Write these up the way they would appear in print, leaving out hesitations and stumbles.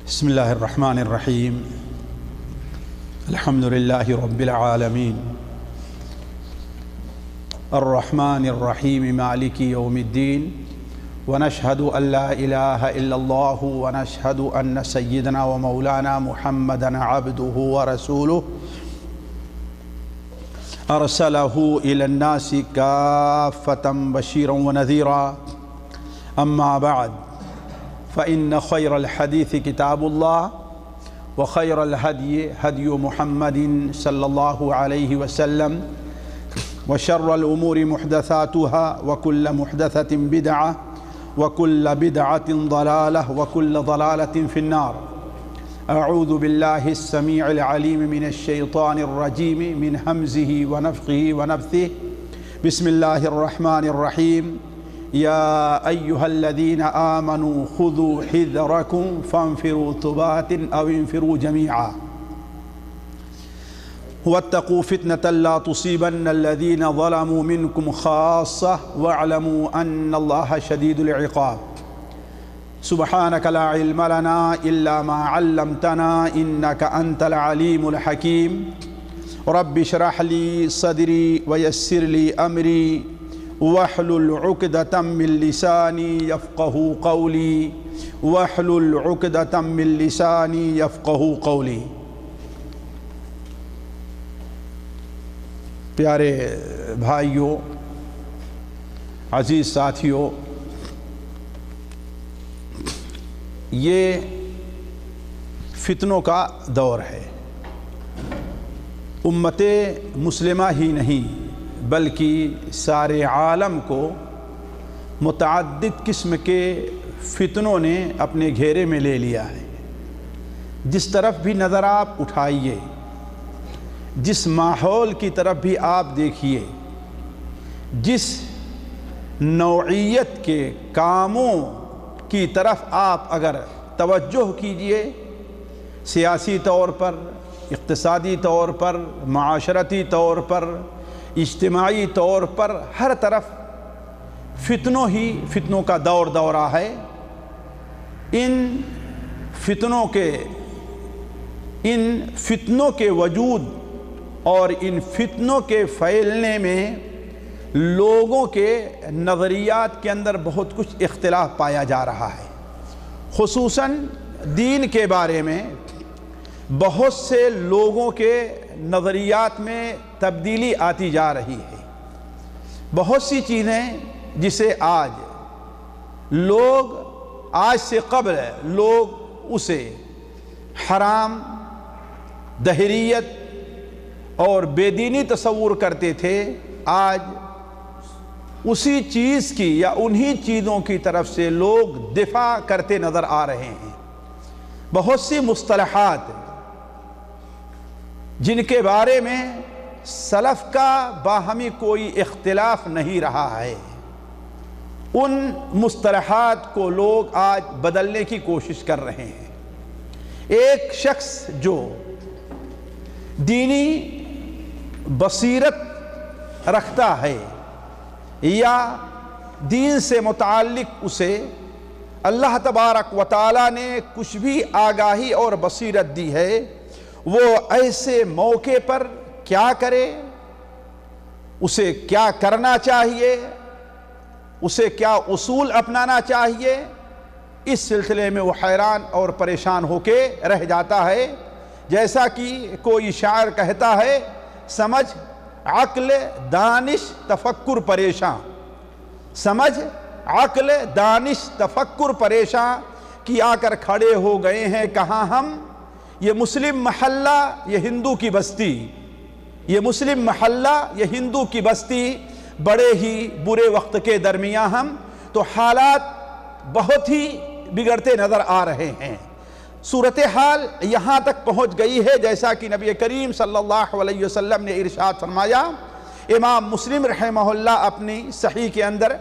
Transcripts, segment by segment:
بسم الله الرحمن الرحيم. الحمد لله رب العالمين الرحمن الرحيم مالك يوم الدين، ونشهد أن لا إله إلا الله، ونشهد أن سيدنا ومولانا محمدًا عبده ورسوله أرسله إلى الناس كافة بشيرا ونذيرا. أما بعد، فإن خير الحديث كتاب الله، وخير الهدي هدي محمد صلى الله عليه وسلم، وشر الأمور محدثاتها، وكل محدثة بدعة، وكل بدعة ضلالة، وكل ضلالة في النار. أعوذ بالله السميع العليم من الشيطان الرجيم، من همزه ونفخه ونفثه. بسم الله الرحمن الرحيم. يا أيها الذين آمنوا خذوا حذركم فانفروا ثبات أو انفروا جميعا واتقوا فتنة لا تصيبن الذين ظلموا منكم خاصة واعلموا أن الله شديد العقاب. سبحانك لا علم لنا إلا ما علمتنا إنك أنت العليم الحكيم. رب اشرح لي صدري ويسر لي أمري واحلل عقدة من لساني يفقه قولي، واحلل عقدة من لساني يفقه قولي. پیارے بھائیوں، عزیز ساتھیوں، یہ فتنوں کا دور ہے. امت مسلمہ ہی نہیں بلکہ سارے عالم کو متعدد قسم کے فتنوں نے اپنے گھیرے میں لے لیا ہے. جس طرف بھی نظر آپ اٹھائیے، جس ماحول کی طرف بھی آپ دیکھیے، جس نوعیت کے کاموں کی طرف آپ اگر توجہ کیجئے، سیاسی طور پر، اقتصادی طور پر، معاشرتی طور پر، اجتماعی طور پر، ہر طرف فتنوں کا دورہ ہے. ان فتنوں کے وجود اور ان فتنوں کے پھیلنے میں لوگوں کے نظریات کے اندر بہت کچھ اختلاف پایا جا رہا ہے. خصوصاً دین کے بارے میں بہت سے لوگوں کے نظریات میں تبدیلی آتی جا رہی ہے. بہت سی چیزیں جسے آج سے قبل لوگ اسے حرام، دہریت اور بے دینی تصور کرتے تھے، آج اسی چیز کی یا انہی چیزوں کی طرف سے لوگ دفاع کرتے نظر آ رہے ہیں. بہت سی مصطلحات جن کے بارے میں سلف کا باہمی کوئی اختلاف نہیں رہا ہے، ان مصطلحات کو لوگ آج بدلنے کی کوشش کر رہے ہیں. ایک شخص جو دینی بصیرت رکھتا ہے یا دین سے متعلق اسے اللہ تبارک و تعالیٰ نے کچھ بھی آگاہی اور بصیرت دی ہے، وہ ایسے موقع پر کیا کرے، اسے کیا کرنا چاہیے، اسے کیا اصول اپنانا چاہیے، اس سلسلے میں وہ حیران اور پریشان ہو کے رہ جاتا ہے. جیسا کہ کوئی شاعر کہتا ہے، سمجھ، عقل، دانش، تفکر پریشان. سمجھ، عقل، دانش، تفکر پریشان کی آ کر کھڑے ہو گئے ہیں کہاں ہم. یہ مسلم محلہ، یہ ہندو کی بستی، یہ مسلم محلہ، یہ ہندو کی بستی، بڑے ہی برے وقت کے درمیان ہم. تو حالات بہت ہی بگڑتے نظر آ رہے ہیں. صورتحال یہاں تک پہنچ گئی ہے جیسا کہ نبی کریم صلی اللہ علیہ وسلم نے ارشاد فرمایا. امام مسلم رحمہ اللہ اپنی صحیح کے اندر،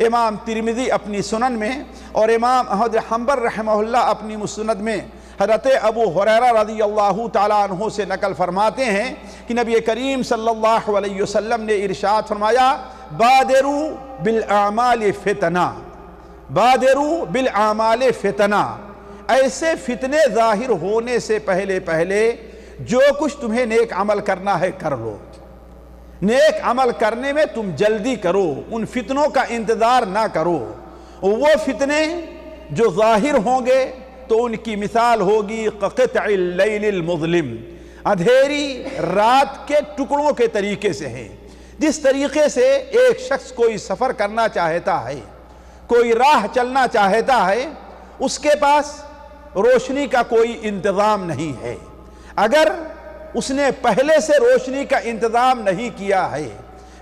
امام ترمذی اپنی سنن میں، اور امام احمد حنبل رحمہ اللہ اپنی مسند میں حضرت ابو ہریرہ رضی اللہ تعالیٰ عنہ سے نقل فرماتے ہیں کہ نبی کریم صلی اللہ علیہ وسلم نے ارشاد فرمایا، بادروا بالأعمال فتنہ، بادروا بالأعمال فتنہ، ایسے فتنے ظاہر ہونے سے پہلے جو کچھ تمہیں نیک عمل کرنا ہے کر لو، نیک عمل کرنے میں تم جلدی کرو، ان فتنوں کا انتظار نہ کرو۔ وہ فتنے جو ظاہر ہوں گے تو ان کی مثال ہوگی قطع اللیل المظلم، اندھیری رات کے ٹکڑوں کے طریقے سے ہیں۔ جس طریقے سے ایک شخص کوئی سفر کرنا چاہتا ہے، کوئی راہ چلنا چاہتا ہے، اس کے پاس روشنی کا کوئی انتظام نہیں ہے۔ اگر اس نے پہلے سے روشنی کا انتظام نہیں کیا ہے،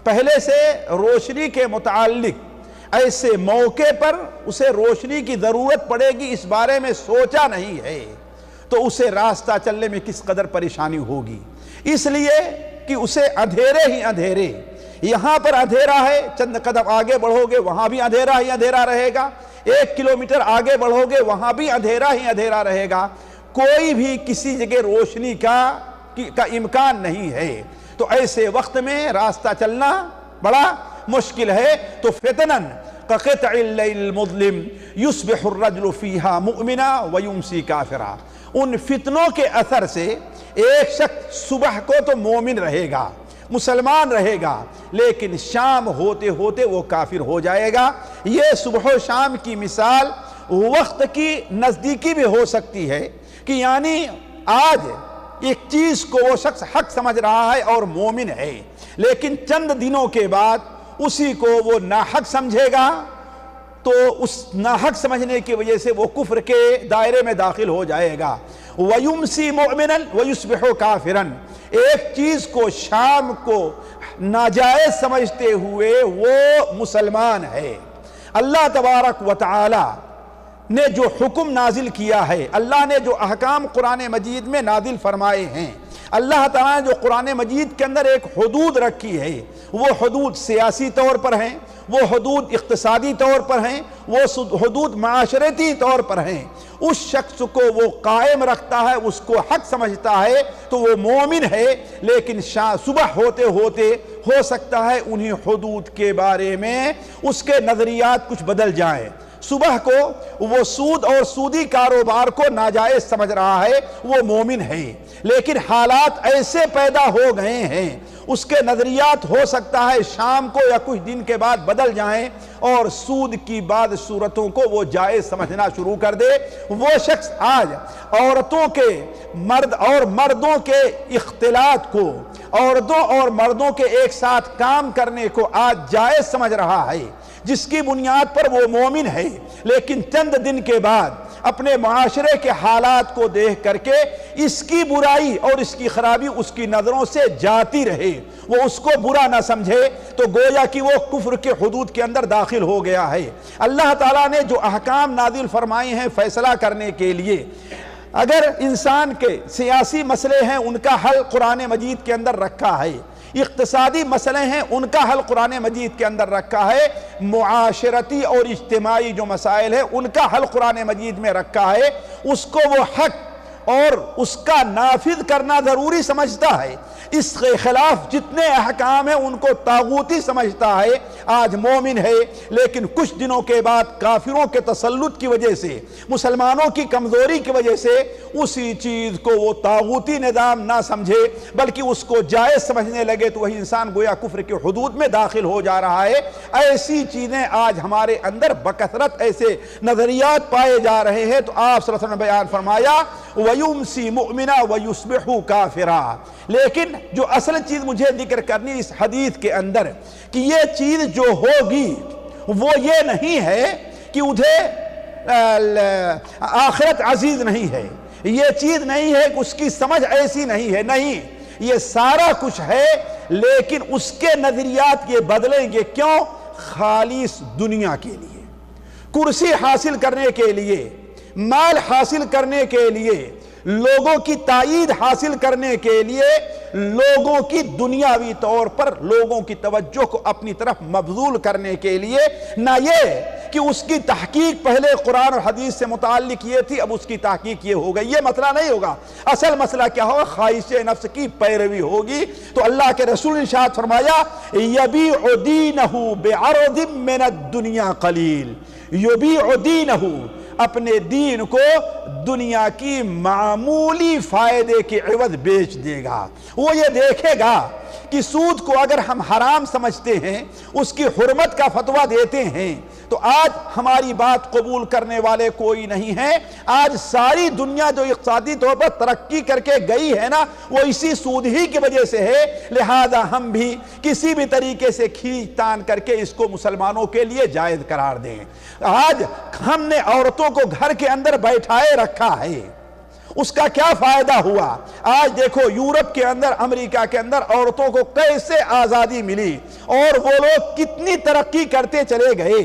پہلے سے روشنی کے متعلق ایسے موقع پر اسے روشنی کی ضرورت پڑے گی اس بارے میں سوچا نہیں ہے، تو اسے راستہ چلنے میں کس قدر پریشانی ہوگی۔ اس لیے کہ اسے اندھیرے ہی اندھیرے، یہاں پر اندھیرا ہے، چند قدم آگے بڑھو گے وہاں بھی اندھیرا ہی اندھیرا رہے گا، 1 کلومیٹر آگے بڑھو گے وہاں بھی اندھیرا ہی اندھیرا رہے گا، کوئی بھی کسی جگہ روشنی کا امکان نہیں ہے۔ تو ایسے وقت میں راستہ چلنا بڑا مشکل ہے۔ تو فتنن كقطع اللیل المظلم یصبح الرجل فیہا مؤمنا ویمسی کافرا، ان فتنوں کے اثر سے ایک شخص صبح کو تو مومن رہے گا، مسلمان رہے گا، لیکن شام ہوتے ہوتے وہ کافر ہو جائے گا۔ یہ صبح و شام کی مثال وقت کی نزدیکی بھی ہو سکتی ہے کہ یعنی آج ایک چیز کو وہ شخص حق سمجھ رہا ہے اور مومن ہے، لیکن چند دنوں کے بعد اسی کو وہ ناحق سمجھے گا، تو اس ناحق سمجھنے کی وجہ سے وہ کفر کے دائرے میں داخل ہو جائے گا۔ وَيُمْسِي مُؤْمِنًا وَيُصْبِحُ كَافِرًا، ایک چیز کو شام کو ناجائز سمجھتے ہوئے وہ مسلمان ہے۔ اللہ تبارک و تعالی نے جو حکم نازل کیا ہے، اللہ نے جو احکام قرآن مجید میں نازل فرمائے ہیں، اللہ تعالیٰ نے جو قرآن مجید کے اندر ایک حدود رکھی ہے، وہ حدود سیاسی طور پر ہیں، وہ حدود اقتصادی طور پر ہیں، وہ حدود معاشرتی طور پر ہیں، اس شخص کو وہ قائم رکھتا ہے، اس کو حق سمجھتا ہے تو وہ مومن ہے۔ لیکن صبح ہوتے ہوتے ہو سکتا ہے انہی حدود کے بارے میں اس کے نظریات کچھ بدل جائیں۔ صبح کو وہ سود اور سودی کاروبار کو ناجائز سمجھ رہا ہے، وہ مومن ہے، لیکن حالات ایسے پیدا ہو گئے ہیں، اس کے نظریات ہو سکتا ہے شام کو یا کچھ دن کے بعد بدل جائیں اور سود کی بعض صورتوں کو وہ جائز سمجھنا شروع کر دے۔ وہ شخص آج عورتوں کے مردوں کے اختلاط کو، عورتوں اور مردوں کے ایک ساتھ کام کرنے کو آج جائز سمجھ رہا ہے، جس کی بنیاد پر وہ مومن ہے، لیکن چند دن کے بعد اپنے معاشرے کے حالات کو دیکھ کر کے اس کی برائی اور اس کی خرابی اس کی نظروں سے جاتی رہے، وہ اس کو برا نہ سمجھے، تو گویا کہ وہ کفر کے حدود کے اندر داخل ہو گیا ہے۔ اللہ تعالیٰ نے جو احکام نازل فرمائے ہیں فیصلہ کرنے کے لیے، اگر انسان کے سیاسی مسئلے ہیں ان کا حل قرآن مجید کے اندر رکھا ہے، اقتصادی مسئلے ہیں ان کا حل قرآن مجید کے اندر رکھا ہے، معاشرتی اور اجتماعی جو مسائل ہیں ان کا حل قرآن مجید میں رکھا ہے، اس کو وہ حق اور اس کا نافذ کرنا ضروری سمجھتا ہے۔ اس کے خلاف جتنے احکام ہیں ان کو طاغوتی سمجھتا ہے۔ آج مومن ہے لیکن کچھ دنوں کے بعد کافروں کے تسلط کی وجہ سے، مسلمانوں کی کمزوری کی وجہ سے اسی چیز کو وہ طاغوتی نظام نہ سمجھے بلکہ اس کو جائز سمجھنے لگے، تو وہی انسان گویا کفر کے حدود میں داخل ہو جا رہا ہے۔ ایسی چیزیں آج ہمارے اندر بکثرت ایسے نظریات پائے جا رہے ہیں، تو آپ صلی اللہ علیہ وسلم نے بیان فرمایا وَيُمْسِي مُؤْمِنًا وَيُصْبِحُ كَافِرًا۔ لیکن جو اصل چیز مجھے ذکر کرنی اس حدیث کے اندر کہ یہ چیز جو ہوگی وہ یہ نہیں ہے کہ ادھر آخرت عزیز نہیں ہے، یہ چیز نہیں ہے کہ اس کی سمجھ ایسی نہیں ہے، نہیں، یہ سارا کچھ ہے، لیکن اس کے نظریات یہ بدلیں گے۔ کیوں؟ خالص دنیا کے لیے، کرسی حاصل کرنے کے لیے، مال حاصل کرنے کے لیے، لوگوں کی تائید حاصل کرنے کے لیے، لوگوں کی دنیاوی طور پر لوگوں کی توجہ کو اپنی طرف مبذول کرنے کے لیے، نہ یہ کہ اس کی تحقیق پہلے قرآن اور حدیث سے متعلق یہ تھی اب اس کی تحقیق یہ ہو گئی، یہ مسئلہ نہیں ہوگا۔ اصل مسئلہ کیا ہوگا؟ خواہش نفس کی پیروی ہوگی۔ تو اللہ کے رسول نے ارشاد فرمایا یبیع دینہ بعرض من الدنیا قلیل، یبیع دینہ، اپنے دین کو دنیا کی معمولی فائدے کے عوض بیچ دے گا۔ وہ یہ دیکھے گا کہ سود کو اگر ہم حرام سمجھتے ہیں، اس کی حرمت کا فتویٰ دیتے ہیں، تو آج ہماری بات قبول کرنے والے کوئی نہیں ہے۔ آج ساری دنیا جو اقتصادی طور پر ترقی کر کے گئی ہے نا، وہ اسی سود ہی کی وجہ سے ہے۔ لہذا ہم بھی کسی بھی طریقے سے کھینچ تان کر کے اس کو مسلمانوں کے لیے جائز قرار دیں۔ آج ہم نے عورتوں کو گھر کے اندر بیٹھائے رکھا ہے، اس کا کیا فائدہ ہوا؟ آج دیکھو یورپ کے اندر، امریکہ کے اندر عورتوں کو کیسے آزادی ملی اور وہ لوگ کتنی ترقی کرتے چلے گئے۔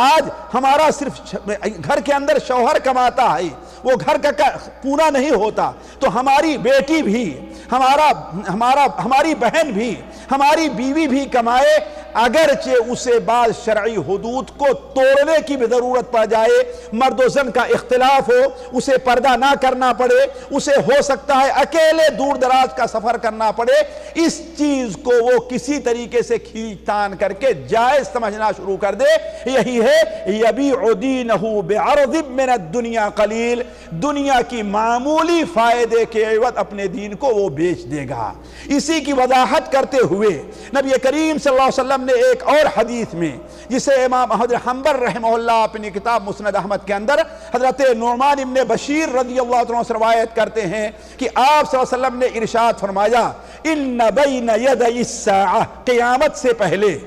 آج ہمارا صرف گھر کے اندر شوہر کماتا ہے، وہ گھر کا پورا نہیں ہوتا، تو ہماری بیٹی بھی، ہماری بہن بھی، ہماری بیوی بھی کمائے، اگرچہ اسے بعض شرعی حدود کو توڑنے کی بھی ضرورت پڑ جائے، مرد و زن کا اختلاف ہو، اسے پردہ نہ کرنا پڑے، اسے ہو سکتا ہے اکیلے دور دراز کا سفر کرنا پڑے، اس چیز کو وہ کسی طریقے سے کھینچ تان کر کے جائز سمجھنا شروع کر دے۔ یہی ہے یبیع دینہ بعرض من الدنیا قلیل، دنیا کی معمولی فائدے کے عوض اپنے دین کو وہ بیچ دے گا۔ اسی کی وضاحت کرتے ہوئے نبی کریم صلی اللہ علیہ وسلم نے ایک اور حدیث میں، جسے امام احمد حنبل رحمہ اللہ اپنی کتاب مسند احمد کے اندر حضرت نعمان ابن بشیر رضی اللہ عنہ سے روایت کرتے ہیں کہ آپ صلی اللہ علیہ وسلم نے ارشاد فرمایا، ان بین یدی الساعہ، قیامت سے پہلے،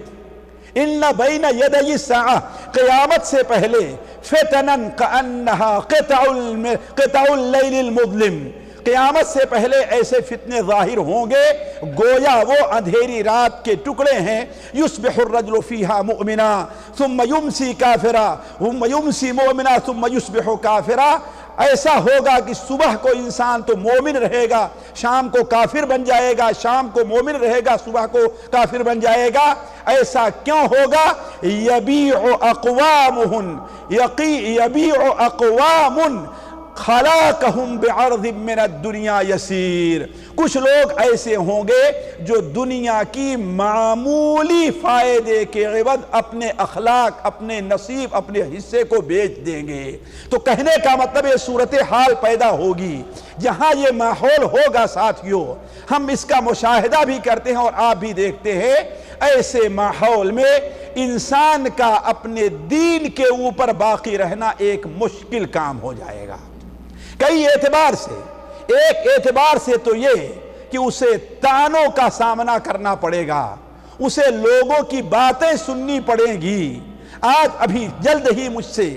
ان بین یدی الساعہ، قیامت سے پہلے، فتنا کانہا قطع اللیل المظلم، قیامت سے پہلے ایسے فتنے ظاہر ہوں گے گویا وہ اندھیری رات کے ٹکڑے ہیں، یصبح الرجل فیہا مؤمنا ثم یمسی کافرا ثم یمسی مؤمنا ثم یصبح کافرا، ایسا ہوگا کہ صبح کو انسان تو مومن رہے گا، شام کو کافر بن جائے گا، شام کو مومن رہے گا، صبح کو کافر بن جائے گا۔ ایسا کیوں ہوگا؟ یبیع اقوام خلاقہم بعرض من الدنیا یسیر، کچھ لوگ ایسے ہوں گے جو دنیا کی معمولی فائدے کے عوض اپنے اخلاق، اپنے نصیب، اپنے حصے کو بیچ دیں گے۔ تو کہنے کا مطلب یہ صورتحال پیدا ہوگی، جہاں یہ ماحول ہوگا ساتھیوں، ہم اس کا مشاہدہ بھی کرتے ہیں اور آپ بھی دیکھتے ہیں، ایسے ماحول میں انسان کا اپنے دین کے اوپر باقی رہنا ایک مشکل کام ہو جائے گا۔ کئی اعتبار سے، ایک اعتبار سے تو یہ کہ اسے طعنوں کا سامنا کرنا پڑے گا، اسے لوگوں کی باتیں سننی پڑیں گی۔ آج ابھی جلد ہی مجھ سے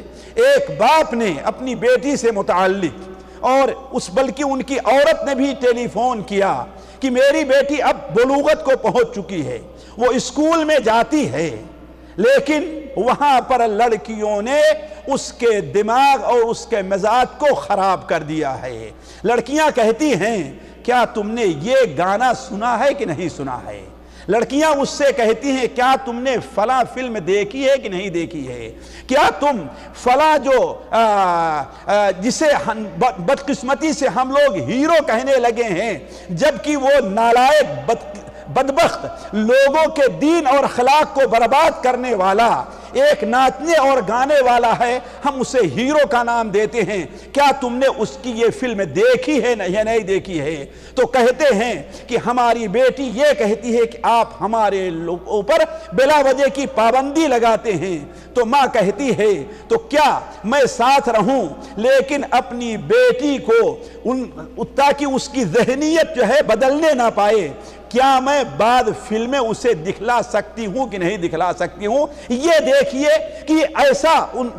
ایک باپ نے اپنی بیٹی سے متعلق، اور بلکہ ان کی عورت نے بھی ٹیلی فون کیا کہ میری بیٹی اب بلوغت کو پہنچ چکی ہے، وہ اسکول میں جاتی ہے، لیکن وہاں پر لڑکیوں نے اس کے دماغ اور اس کے مزاج کو خراب کر دیا ہے۔ لڑکیاں کہتی ہیں کیا تم نے یہ گانا سنا ہے کہ نہیں سنا ہے؟ لڑکیاں اس سے کہتی ہیں کیا تم نے فلاں فلم دیکھی ہے کہ نہیں دیکھی ہے؟ کیا تم فلاں جو جسے بدقسمتی سے ہم لوگ ہیرو کہنے لگے ہیں، جبکہ وہ نالائق بدبخت لوگوں کے دین اور اخلاق کو برباد کرنے والا ایک ناچنے اور گانے والا ہے، ہم اسے ہیرو کا نام دیتے ہیں، کیا تم نے اس کی یہ فلم دیکھی ہے یا نہیں دیکھی ہے؟ تو کہتے ہیں کہ ہماری بیٹی یہ کہتی ہے کہ آپ ہمارے اوپر بلا وجہ کی پابندی لگاتے ہیں۔ تو ماں کہتی ہے تو کیا میں ساتھ رہوں لیکن اپنی بیٹی کو تاکہ اس کی ذہنیت جو ہے بدلنے نہ پائے، کیا میں بعد فلمیں اسے دکھلا سکتی ہوں کہ نہیں دکھلا سکتی ہوں؟ یہ دیکھیے کہ ایسا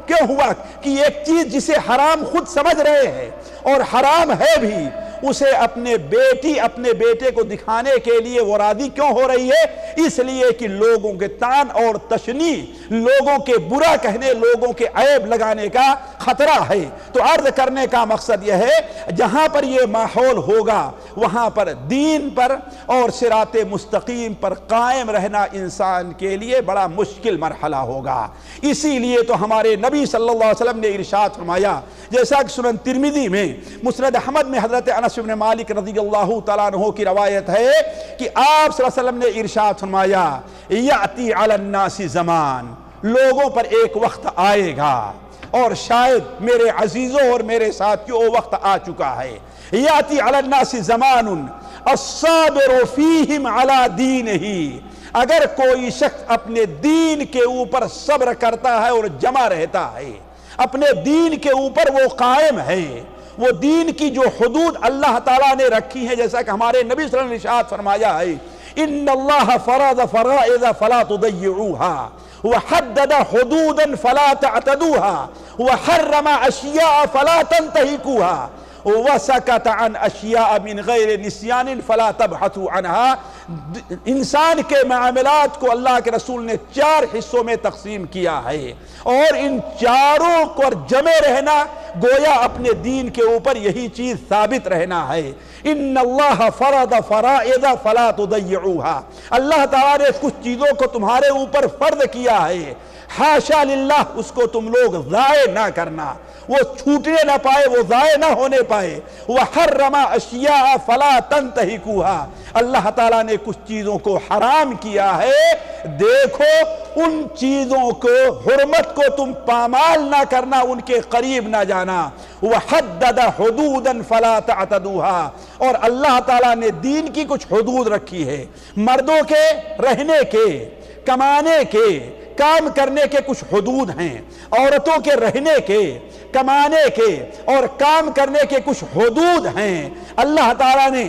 کیوں ہوا کہ ایک چیز جسے حرام خود سمجھ رہے ہیں اور حرام ہے بھی، اسے اپنے بیٹے کو دکھانے کے لیے وہ راضی کیوں ہو رہی ہے؟ اس لیے کہ لوگوں کے طعن اور تشنیع، لوگوں کے برا کہنے، لوگوں کے عیب لگانے کا خطرہ ہے۔ تو عرض کرنے کا مقصد یہ ہے جہاں پر یہ ماحول ہوگا وہاں پر دین پر اور صراط مستقیم پر قائم رہنا انسان کے لیے بڑا مشکل مرحلہ ہوگا۔ اسی لیے تو ہمارے نبی صلی اللہ علیہ وسلم نے ارشاد فرمایا، جیسا کہ سنن ترمذی میں، مسند احمد میں حضرت انس بن مالک رضی اللہ تعالیٰ عنہ کی روایت ہے کہ آپ صلی اللہ علیہ وسلم نے ارشاد فرمایا، یأتی علی الناس زمان، لوگوں پر ایک وقت آئے گا اور شاید میرے عزیزوں اور میرے ساتھیوں وہ وقت آ چکا ہے، یاتی علی الناس زمان الصابر فیہم علی دینہ، اگر کوئی شخص اپنے دین کے اوپر صبر کرتا ہے اور جمع رہتا ہے، اپنے دین کے اوپر وہ قائم ہے، وہ دین کی جو حدود اللہ تعالیٰ نے رکھی ہیں، جیسا کہ ہمارے نبی صلی اللہ علیہ وسلم نے ارشاد فرمایا ہے، ان اللہ فرض فرائض فلا تضيعوها وحدد حدودا فلا تعتدوها وحرم اشیاء فلا تنتهكوها وسکت عن اشیاء من غیر نسیان فلا تبحثوا عنها۔ انسان کے معاملات کو اللہ کے رسول نے 4 حصوں میں تقسیم کیا ہے، اور ان چاروں کو جمع رہنا گویا اپنے دین کے اوپر یہی چیز ثابت رہنا ہے۔ ان اللہ فرض فرائض فلا تضيعوها، اللہ تعالیٰ نے کچھ چیزوں کو تمہارے اوپر فرض کیا ہے، حاشا للہ اس کو تم لوگ ضائع نہ کرنا، وہ چھوٹنے نہ پائے، وہ ضائع نہ ہونے پائے۔ وحرم اشیاء فلا تنتهكوها، اللہ تعالیٰ نے کچھ چیزوں کو حرام کیا ہے، دیکھو ان چیزوں کو حرمت کو تم پامال نہ کرنا، ان کے قریب نہ جانا۔ وحدد حدودا فلا تعتدوها، اور اللہ تعالیٰ نے دین کی کچھ حدود رکھی ہے، مردوں کے رہنے کے، کمانے کے، کام کرنے کے کچھ حدود ہیں، عورتوں کے رہنے کے، کمانے کے اور کام کرنے کے کچھ حدود ہیں۔ اللہ تعالیٰ نے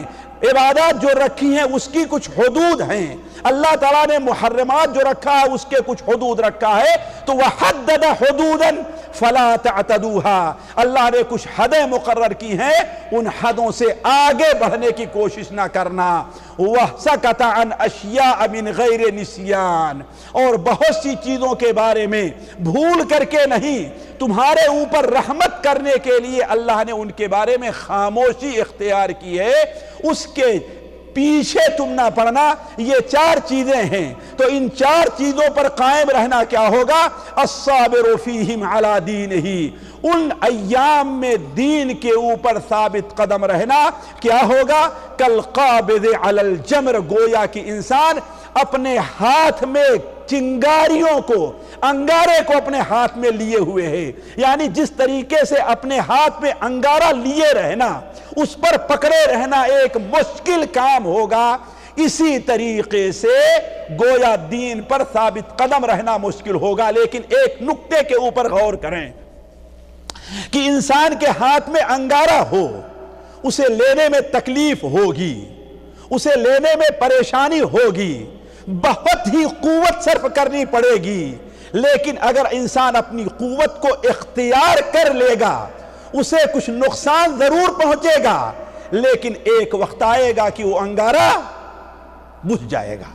عبادات جو رکھی ہیں اس کی کچھ حدود ہیں، اللہ تعالیٰ نے محرمات جو رکھا ہے اس کے کچھ حدود رکھا ہے، تو وحدد حدودا فلا تعتدوها، اللہ نے کچھ حدیں مقرر کی ہیں، ان حدوں سے آگے بڑھنے کی کوشش نہ کرنا۔ وَسَكَتَ عَنْ أَشْيَاءَ مِنْ غَيْرِ نِسْيَانٍ، اور بہت سی چیزوں کے بارے میں بھول کر کے نہیں، تمہارے اوپر رحمت کرنے کے لیے اللہ نے ان کے بارے میں خاموشی اختیار کی ہے، اس کے پیچھے تم نہ پڑنا۔ یہ 4 چیزیں ہیں، تو ان 4 چیزوں پر قائم رہنا کیا ہوگا؟ الصابر فیہم علی دینہ، ان ایام میں دین کے اوپر ثابت قدم رہنا کیا ہوگا؟ کالقابض علی الجمر، گویا کہ انسان اپنے ہاتھ میں چنگاریوں کو، انگارے کو اپنے ہاتھ میں لیے ہوئے ہے، یعنی جس طریقے سے اپنے ہاتھ میں انگارہ لیے رہنا، اس پر پکڑے رہنا ایک مشکل کام ہوگا، اسی طریقے سے گویا دین پر ثابت قدم رہنا مشکل ہوگا۔ لیکن ایک نقطے کے اوپر غور کریں کہ انسان کے ہاتھ میں انگارہ ہو، اسے لینے میں تکلیف ہوگی، اسے لینے میں پریشانی ہوگی، بہت ہی قوت صرف کرنی پڑے گی، لیکن اگر انسان اپنی قوت کو اختیار کر لے گا، اسے کچھ نقصان ضرور پہنچے گا، لیکن ایک وقت آئے گا کہ وہ انگارہ بجھ جائے گا،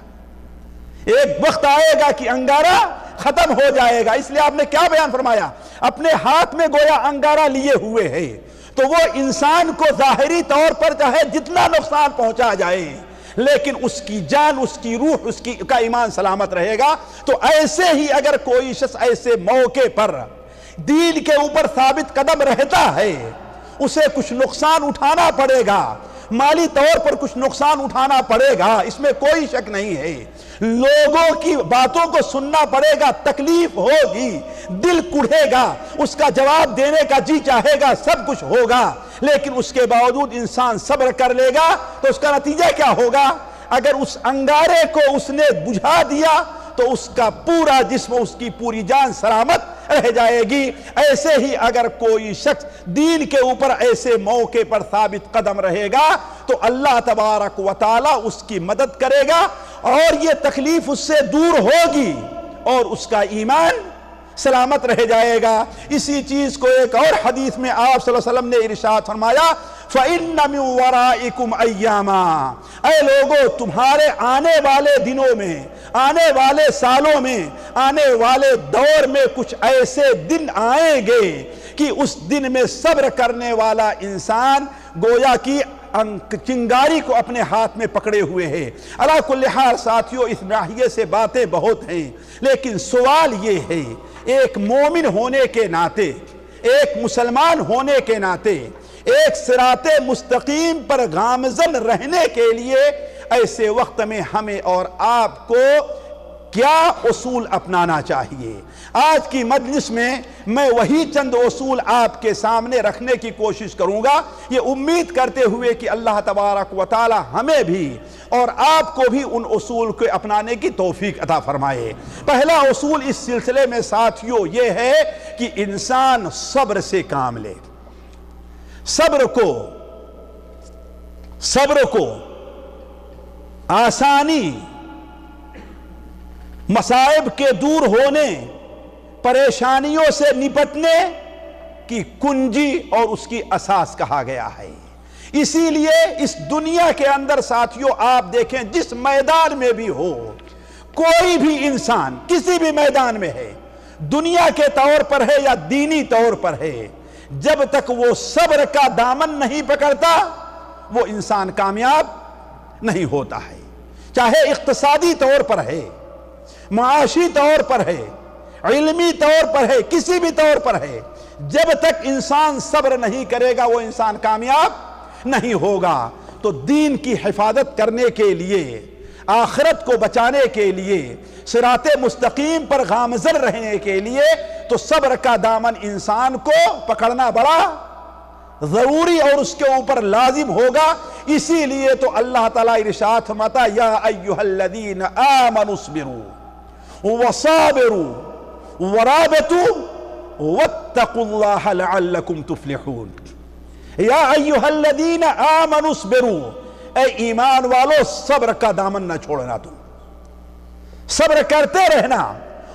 ایک وقت آئے گا کہ انگارہ ختم ہو جائے گا۔ اس لیے آپ نے کیا بیان فرمایا؟ اپنے ہاتھ میں گویا انگارہ لیے ہوئے ہے، تو وہ انسان کو ظاہری طور پر چاہے جتنا نقصان پہنچا جائے، لیکن اس کی جان، اس کی روح، کا ایمان سلامت رہے گا۔ تو ایسے ہی اگر کوئی شخص ایسے موقع پر دین کے اوپر ثابت قدم رہتا ہے، اسے کچھ نقصان اٹھانا پڑے گا، مالی طور پر کچھ نقصان اٹھانا پڑے گا، اس میں کوئی شک نہیں ہے، لوگوں کی باتوں کو سننا پڑے گا، تکلیف ہوگی، دل کڑھے گا، اس کا جواب دینے کا جی چاہے گا، سب کچھ ہوگا، لیکن اس کے باوجود انسان صبر کر لے گا تو اس کا نتیجہ کیا ہوگا؟ اگر اس انگارے کو اس نے بجھا دیا تو اس کا پورا جسم، اس کی پوری جان سلامت رہ جائے گی۔ ایسے ہی اگر کوئی شخص دین کے اوپر ایسے موقع پر ثابت قدم رہے گا تو اللہ تبارک و تعالی اس کی مدد کرے گا، اور یہ تکلیف اس سے دور ہوگی، اور اس کا ایمان سلامت رہ جائے گا۔ اسی چیز کو ایک اور حدیث میں آپ صلی اللہ علیہ وسلم نے ارشاد فرمایا، فَإِنَّ مِن وَرَائِكُمْ أَيَّامًا، اے لوگو تمہارے آنے والے دنوں میں، آنے والے سالوں میں، آنے والے دور میں کچھ ایسے دن آئیں گے کہ اس دن میں صبر کرنے والا انسان گویا کی چنگاری کو اپنے ہاتھ میں پکڑے ہوئے ہے۔ علی کل حال ساتھیوں، اس ناحیے سے باتیں بہت ہیں، لیکن سوال یہ ہے، ایک مومن ہونے کے ناطے، ایک مسلمان ہونے کے ناطے، ایک صراط مستقیم پر گامزن رہنے کے لیے ایسے وقت میں ہمیں اور آپ کو کیا اصول اپنانا چاہیے۔ آج کی مجلس میں وہی چند اصول آپ کے سامنے رکھنے کی کوشش کروں گا، یہ امید کرتے ہوئے کہ اللہ تبارک و تعالی ہمیں بھی اور آپ کو بھی ان اصول کو اپنانے کی توفیق عطا فرمائے۔ پہلا اصول اس سلسلے میں ساتھیوں یہ ہے کہ انسان صبر سے کام لے۔ صبر کو آسانی، مصائب کے دور ہونے، پریشانیوں سے نپٹنے کی کنجی اور اس کی اساس کہا گیا ہے۔ اسی لیے اس دنیا کے اندر ساتھیوں آپ دیکھیں، جس میدان میں بھی ہو، کوئی بھی انسان کسی بھی میدان میں ہے، دنیا کے طور پر ہے یا دینی طور پر ہے، جب تک وہ صبر کا دامن نہیں پکڑتا وہ انسان کامیاب نہیں ہوتا ہے۔ چاہے اقتصادی طور پر ہے، معاشی طور پر ہے، علمی طور پر ہے، کسی بھی طور پر ہے، جب تک انسان صبر نہیں کرے گا وہ انسان کامیاب نہیں ہوگا۔ تو دین کی حفاظت کرنے کے لیے، آخرت کو بچانے کے لیے، صراط مستقیم پر گامزن رہنے کے لیے تو صبر کا دامن انسان کو پکڑنا بڑا ضروری اور اس کے اوپر لازم ہوگا۔ اسی لیے تو اللہ تعالیٰ ارشاد فرماتا یا ایھا الذین آمنوا اصبروا وصابروا ورابطوا واتقوا اللہ لعلکم تفلحون۔ یا ایھا الذین آمنوا اصبروا، اے ایمان والو صبر کا دامن نہ چھوڑنا، تم صبر کرتے رہنا،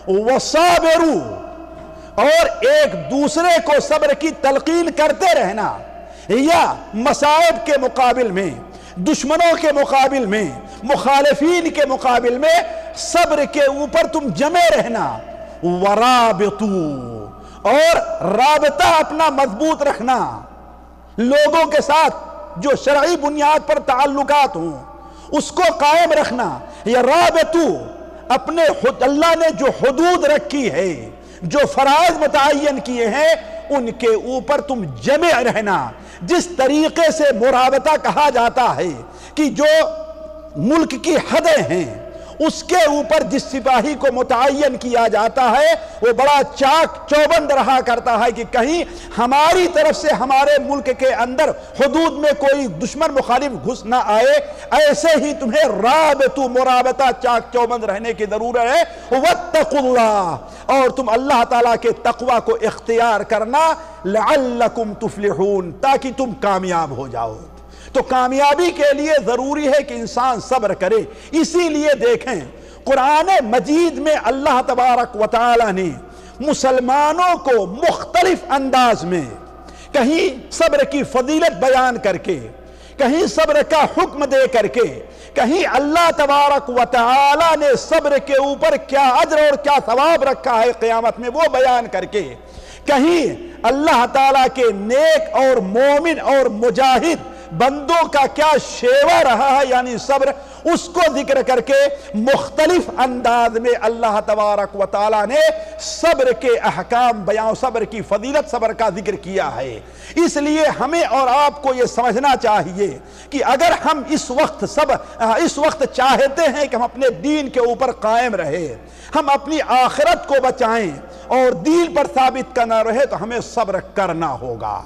وصابروا، اور ایک دوسرے کو صبر کی تلقین کرتے رہنا، یا مصائب کے مقابل میں، دشمنوں کے مقابل میں، مخالفین کے مقابل میں صبر کے اوپر تم جمے رہنا، ورابطو، اور رابطہ اپنا مضبوط رکھنا، لوگوں کے ساتھ جو شرعی بنیاد پر تعلقات ہوں اس کو قائم رکھنا، یا رابطو، اپنے اللہ نے جو حدود رکھی ہے، جو فرائض متعین کیے ہیں ان کے اوپر تم جمع رہنا۔ جس طریقے سے مرابطہ کہا جاتا ہے کہ جو ملک کی حدیں ہیں اس کے اوپر جس سپاہی کو متعین کیا جاتا ہے وہ بڑا چاک چوبند رہا کرتا ہے کہ کہیں ہماری طرف سے ہمارے ملک کے اندر حدود میں کوئی دشمن مخالف گھس نہ آئے، ایسے ہی تمہیں رابطو، مرابطہ، چاک چوبند رہنے کی ضرورت ہے۔ واتقوا اللہ، اور تم اللہ تعالیٰ کے تقوی کو اختیار کرنا، لعلکم تفلحون، تاکہ تم کامیاب ہو جاؤ۔ تو کامیابی کے لیے ضروری ہے کہ انسان صبر کرے۔ اسی لیے دیکھیں قرآن مجید میں اللہ تبارک و تعالی نے مسلمانوں کو مختلف انداز میں کہیں صبر کی فضیلت بیان کر کے، کہیں صبر کا حکم دے کر کے، کہیں اللہ تبارک و تعالی نے صبر کے اوپر کیا اجر اور کیا ثواب رکھا ہے قیامت میں وہ بیان کر کے، کہیں اللہ تعالیٰ کے نیک اور مومن اور مجاہد بندوں کا کیا شیوا رہا ہے یعنی صبر، اس کو ذکر کر کے مختلف انداز میں اللہ تبارک و تعالیٰ نے صبر کے احکام بیان، صبر کی فضیلت، صبر کا ذکر کیا ہے۔ اس لیے ہمیں اور آپ کو یہ سمجھنا چاہیے کہ اگر ہم اس وقت چاہتے ہیں کہ ہم اپنے دین کے اوپر قائم رہے، ہم اپنی آخرت کو بچائیں اور دین پر ثابت کرنا رہے تو ہمیں صبر کرنا ہوگا۔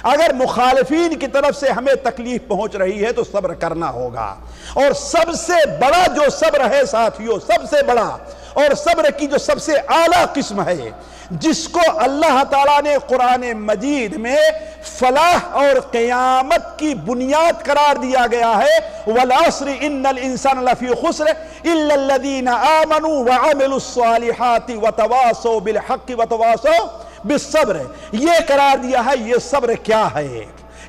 اگر مخالفین کی طرف سے ہمیں تکلیف پہنچ رہی ہے تو صبر کرنا ہوگا۔ اور سب سے بڑا جو صبر ہے ساتھیوں، سب سے بڑا اور صبر کی جو سب سے اعلیٰ قسم ہے، جس کو اللہ تعالیٰ نے قرآن مجید میں فلاح اور قیامت کی بنیاد قرار دیا گیا ہے، وَالْعَصْرِ إِنَّ الْإِنسَانَ لَفِي خُسْرٍ إِلَّا الَّذِينَ آمَنُوا وَعَمِلُوا الصَّالِحَاتِ وَتَوَاصَوْا بِالْحَقِّ وَتَوَاصَوْا بالصبر۔ یہ قرار دیا ہے، یہ صبر کیا ہے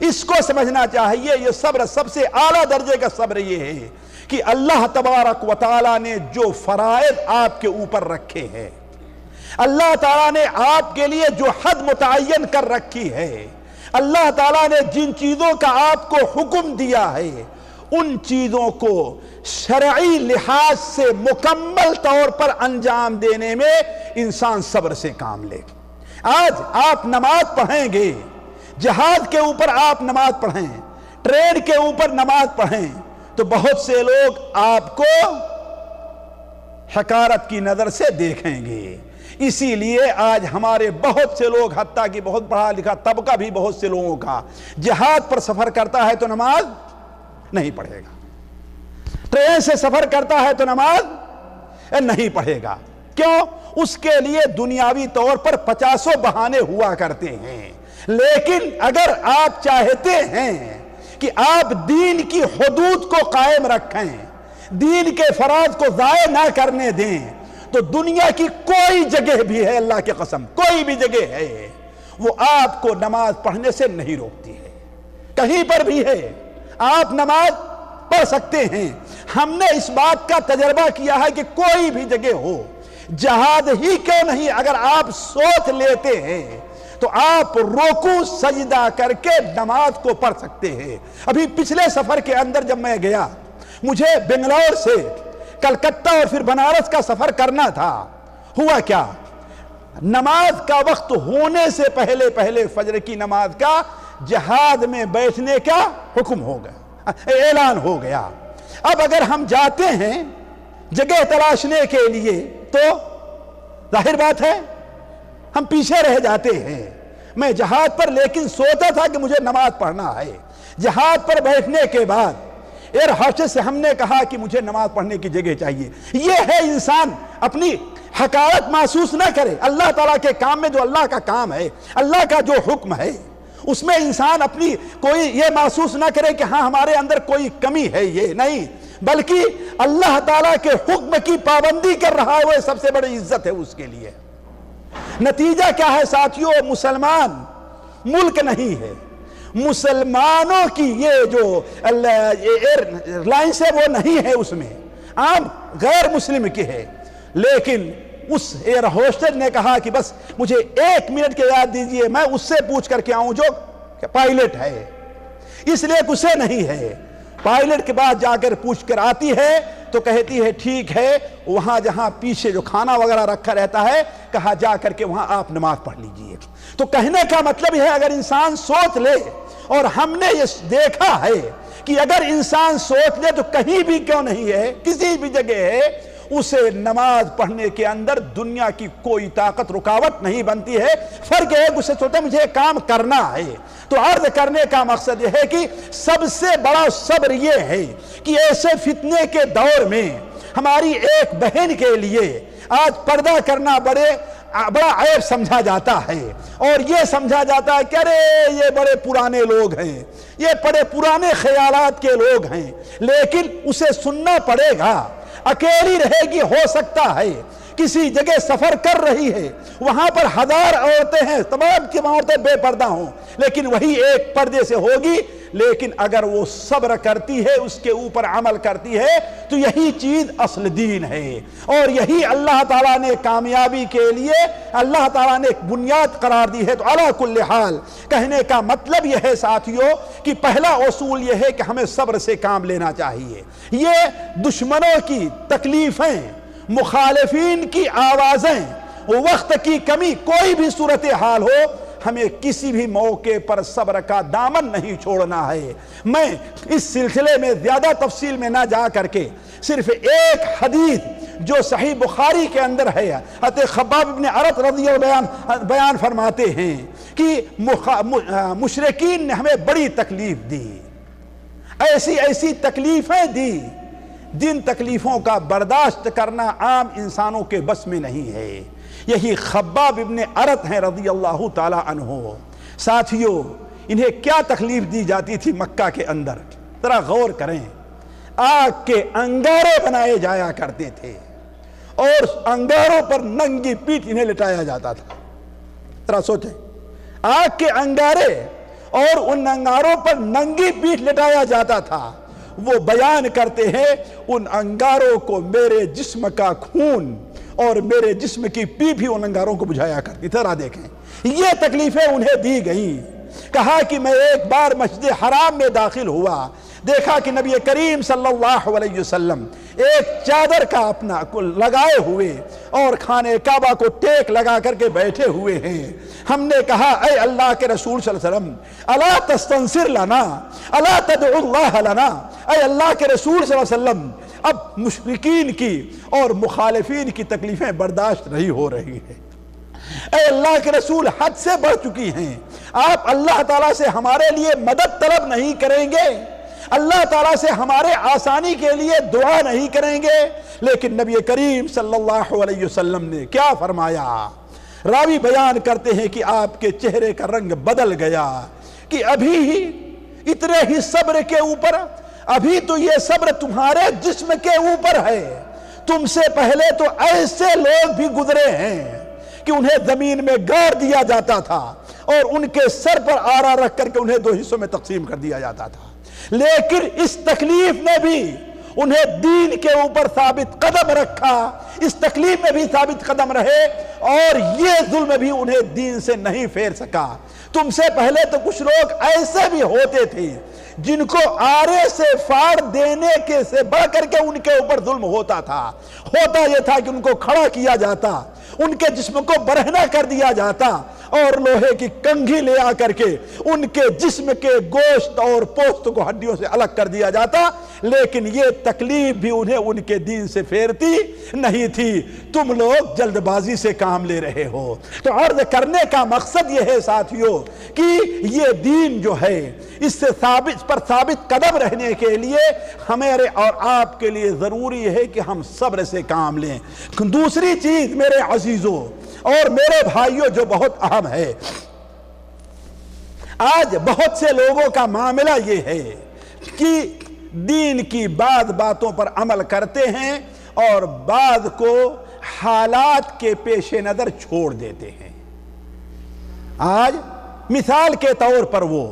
اس کو سمجھنا چاہیے۔ یہ صبر سب سے اعلیٰ درجے کا صبر یہ ہے کہ اللہ تبارک و تعالیٰ نے جو فرائض آپ کے اوپر رکھے ہیں، اللہ تعالیٰ نے آپ کے لیے جو حد متعین کر رکھی ہے، اللہ تعالیٰ نے جن چیزوں کا آپ کو حکم دیا ہے، ان چیزوں کو شرعی لحاظ سے مکمل طور پر انجام دینے میں انسان صبر سے کام لے۔ آج آپ نماز پڑھیں گے، جہاد کے اوپر آپ نماز پڑھیں، ٹرین کے اوپر نماز پڑھیں تو بہت سے لوگ آپ کو حقارت کی نظر سے دیکھیں گے۔ اسی لیے آج ہمارے بہت سے لوگ، حتیٰ کہ بہت پڑھا لکھا طبقہ بھی بہت سے لوگوں کا، جہاد پر سفر کرتا ہے تو نماز نہیں پڑھے گا، ٹرین سے سفر کرتا ہے تو نماز نہیں پڑھے گا۔ کیوں؟ اس کے لیے دنیاوی طور پر 50 بہانے ہوا کرتے ہیں۔ لیکن اگر آپ چاہتے ہیں کہ آپ دین کی حدود کو قائم رکھیں، دین کے فرائض کو ضائع نہ کرنے دیں، تو دنیا کی کوئی جگہ بھی ہے، اللہ کی قسم کوئی بھی جگہ ہے، وہ آپ کو نماز پڑھنے سے نہیں روکتی ہے۔ کہیں پر بھی ہے آپ نماز پڑھ سکتے ہیں۔ ہم نے اس بات کا تجربہ کیا ہے کہ کوئی بھی جگہ ہو، جہاد ہی کیوں نہیں، اگر آپ سوچ لیتے ہیں تو آپ رکوع سجدہ کر کے نماز کو پڑھ سکتے ہیں۔ ابھی پچھلے سفر کے اندر جب میں گیا، مجھے بنگلور سے کلکتہ اور پھر بنارس کا سفر کرنا تھا، ہوا کیا، نماز کا وقت ہونے سے پہلے فجر کی نماز کا جہاد میں بیٹھنے کا حکم ہو گیا، اعلان ہو گیا۔ اب اگر ہم جاتے ہیں جگہ تلاشنے کے لیے تو ظاہر بات ہے ہم پیچھے رہ جاتے ہیں۔ میں جہاد پر لیکن سوچا تھا کہ مجھے نماز پڑھنا ہے۔ جہاد پر بیٹھنے کے بعد ایئر ہوسٹس سے ہم نے کہا کہ مجھے نماز پڑھنے کی جگہ چاہیے۔ یہ ہے انسان اپنی حقارت محسوس نہ کرے، اللہ تعالیٰ کے کام میں جو اللہ کا کام ہے، اللہ کا جو حکم ہے، اس میں انسان اپنی کوئی یہ محسوس نہ کرے کہ ہاں ہمارے اندر کوئی کمی ہے، یہ نہیں، بلکہ اللہ تعالیٰ کے حکم کی پابندی کر رہا ہے، وہ سب سے بڑی عزت ہے اس کے لیے۔ نتیجہ کیا ہے ساتھیوں؟ مسلمان ملک نہیں ہے، مسلمانوں کی یہ جو ایئر لائنس ہے وہ نہیں ہے، اس میں عام غیر مسلم کی ہے۔ لیکن اس ایئر ہوسٹس نے کہا کہ بس مجھے 1 منٹ کی یاد دیجئے، میں اس سے پوچھ کر کے آؤں جو پائلٹ ہے، اس لیے اسے نہیں ہے۔ پائلٹ کے بعد جا کر پوچھ کر آتی ہے تو کہتی ہے ٹھیک ہے، وہاں جہاں پیچھے جو کھانا وغیرہ رکھا رہتا ہے، کہا جا کر کے وہاں آپ نماز پڑھ لیجئے۔ تو کہنے کا مطلب ہے اگر انسان سوچ لے، اور ہم نے یہ دیکھا ہے کہ اگر انسان سوچ لے تو کہیں بھی کیوں نہیں ہے، کسی بھی جگہ ہے، اسے نماز پڑھنے کے اندر دنیا کی کوئی طاقت رکاوٹ نہیں بنتی ہے۔ فرق ہے اسے سوچتا مجھے کام کرنا ہے۔ تو عرض کرنے کا مقصد یہ ہے کہ سب سے بڑا صبر یہ ہے کہ ایسے فتنے کے دور میں ہماری ایک بہن کے لیے آج پردہ کرنا بڑا عیب سمجھا جاتا ہے، اور یہ سمجھا جاتا ہے کہ ارے یہ بڑے پرانے لوگ ہیں، یہ بڑے پرانے خیالات کے لوگ ہیں۔ لیکن اسے سننا پڑے گا، اکیلی رہے گی، ہو سکتا ہے کسی جگہ سفر کر رہی ہے، وہاں پر 1000 عورتیں ہیں، تمام کی عورتیں بے پردہ ہوں، لیکن وہی ایک پردے سے ہوگی۔ لیکن اگر وہ صبر کرتی ہے، اس کے اوپر عمل کرتی ہے، تو یہی چیز اصل دین ہے، اور یہی اللہ تعالیٰ نے کامیابی کے لیے اللہ تعالیٰ نے ایک بنیاد قرار دی ہے۔ تو علی کل حال کہنے کا مطلب یہ ہے ساتھیوں کہ پہلا اصول یہ ہے کہ ہمیں صبر سے کام لینا چاہیے۔ یہ دشمنوں کی تکلیفیں، مخالفین کی آوازیں، وقت کی کمی، کوئی بھی صورتحال ہو، ہمیں کسی بھی موقع پر صبر کا دامن نہیں چھوڑنا ہے۔ میں اس سلسلے میں زیادہ تفصیل میں نہ جا کر کے صرف ایک حدیث جو صحیح بخاری کے اندر ہے، حضرت خباب بن عرط رضی اللہ عنہ بیان فرماتے ہیں کہ مشرکین نے ہمیں بڑی تکلیف دی، ایسی تکلیفیں دی جن تکلیفوں کا برداشت کرنا عام انسانوں کے بس میں نہیں ہے۔ یہی خباب ابن عرط ہیں رضی اللہ تعالی عنہ۔ ساتھیوں، انہیں کیا تکلیف دی جاتی تھی مکہ کے اندر؟ ذرا غور کریں، آگ کے انگارے بنائے جایا کرتے تھے، اور انگاروں پر ننگی پیٹھ انہیں لٹایا جاتا تھا۔ ذرا سوچیں، آگ کے انگارے اور ان انگاروں پر ننگی پیٹھ لٹایا جاتا تھا۔ وہ بیان کرتے ہیں ان انگاروں کو میرے جسم کا خون اور میرے جسم کی پیپ بھی ان انگاروں کو بجھایا کرتی تھی۔ ذرا دیکھیں، یہ تکلیفیں انہیں دی گئیں۔ کہا کہ میں ایک بار مسجد حرام میں داخل ہوا، دیکھا کہ نبی کریم صلی اللہ علیہ وسلم ایک چادر کا اپنا لگائے ہوئے اور خانہ کعبہ کو ٹیک لگا کر کے بیٹھے ہوئے ہیں۔ ہم نے کہا اے اللہ کے رسول صلی اللہ علیہ وسلم، الا تستنصر لنا، الا تدعو اللہ لنا، اے اللہ کے رسول صلی اللہ علیہ وسلم، اب مشرکین کی اور مخالفین کی تکلیفیں برداشت نہیں ہو رہی ہیں۔ اے اللہ کے رسول، حد سے بڑھ چکی ہیں، آپ اللہ تعالیٰ سے ہمارے لیے مدد طلب نہیں کریں گے، اللہ تعالیٰ سے ہمارے آسانی کے لیے دعا نہیں کریں گے؟ لیکن نبی کریم صلی اللہ علیہ وسلم نے کیا فرمایا؟ راوی بیان کرتے ہیں کہ آپ کے چہرے کا رنگ بدل گیا کہ ابھی ہی اتنے ہی صبر کے اوپر، ابھی تو یہ صبر تمہارے جسم کے اوپر ہے، تم سے پہلے تو ایسے لوگ بھی گزرے ہیں کہ انہیں زمین میں گاڑ دیا جاتا تھا اور ان کے سر پر آرا رکھ کر کے انہیں دو حصوں میں تقسیم کر دیا جاتا تھا، لیکن اس تکلیف نے بھی انہیں دین کے اوپر ثابت قدم رکھا، اس تکلیف میں بھی ثابت قدم رہے، اور یہ ظلم بھی انہیں دین سے نہیں پھیر سکا۔ تم سے پہلے تو کچھ لوگ ایسے بھی ہوتے تھے جن کو آرے سے فاڑ دینے کے سے بڑھ کر کے ان کے اوپر ظلم ہوتا تھا۔ ہوتا یہ تھا کہ ان کو کھڑا کیا جاتا، ان کے جسم کو برہنہ کر دیا جاتا اور لوہے کی کنگھی لے آ کر کے ان کے جسم کے گوشت اور پوست کو ہڈیوں سے الگ کر دیا جاتا، لیکن یہ تکلیف بھی انہیں ان کے دین سے پھیرتی نہیں تھی۔ تم لوگ جلد بازی سے کام لے رہے ہو۔ تو عرض کرنے کا مقصد یہ ہے ساتھیو کہ یہ دین جو ہے اس سے ثابت قدم رہنے کے لیے ہمارے اور آپ کے لیے ضروری ہے کہ ہم صبر سے کام لیں۔ دوسری چیز میرے عزیزوں اور میرے بھائیوں جو بہت اہم ہے، آج بہت سے لوگوں کا معاملہ یہ ہے کہ دین کی بعض باتوں پر عمل کرتے ہیں اور بعض کو حالات کے پیش نظر چھوڑ دیتے ہیں۔ آج مثال کے طور پر وہ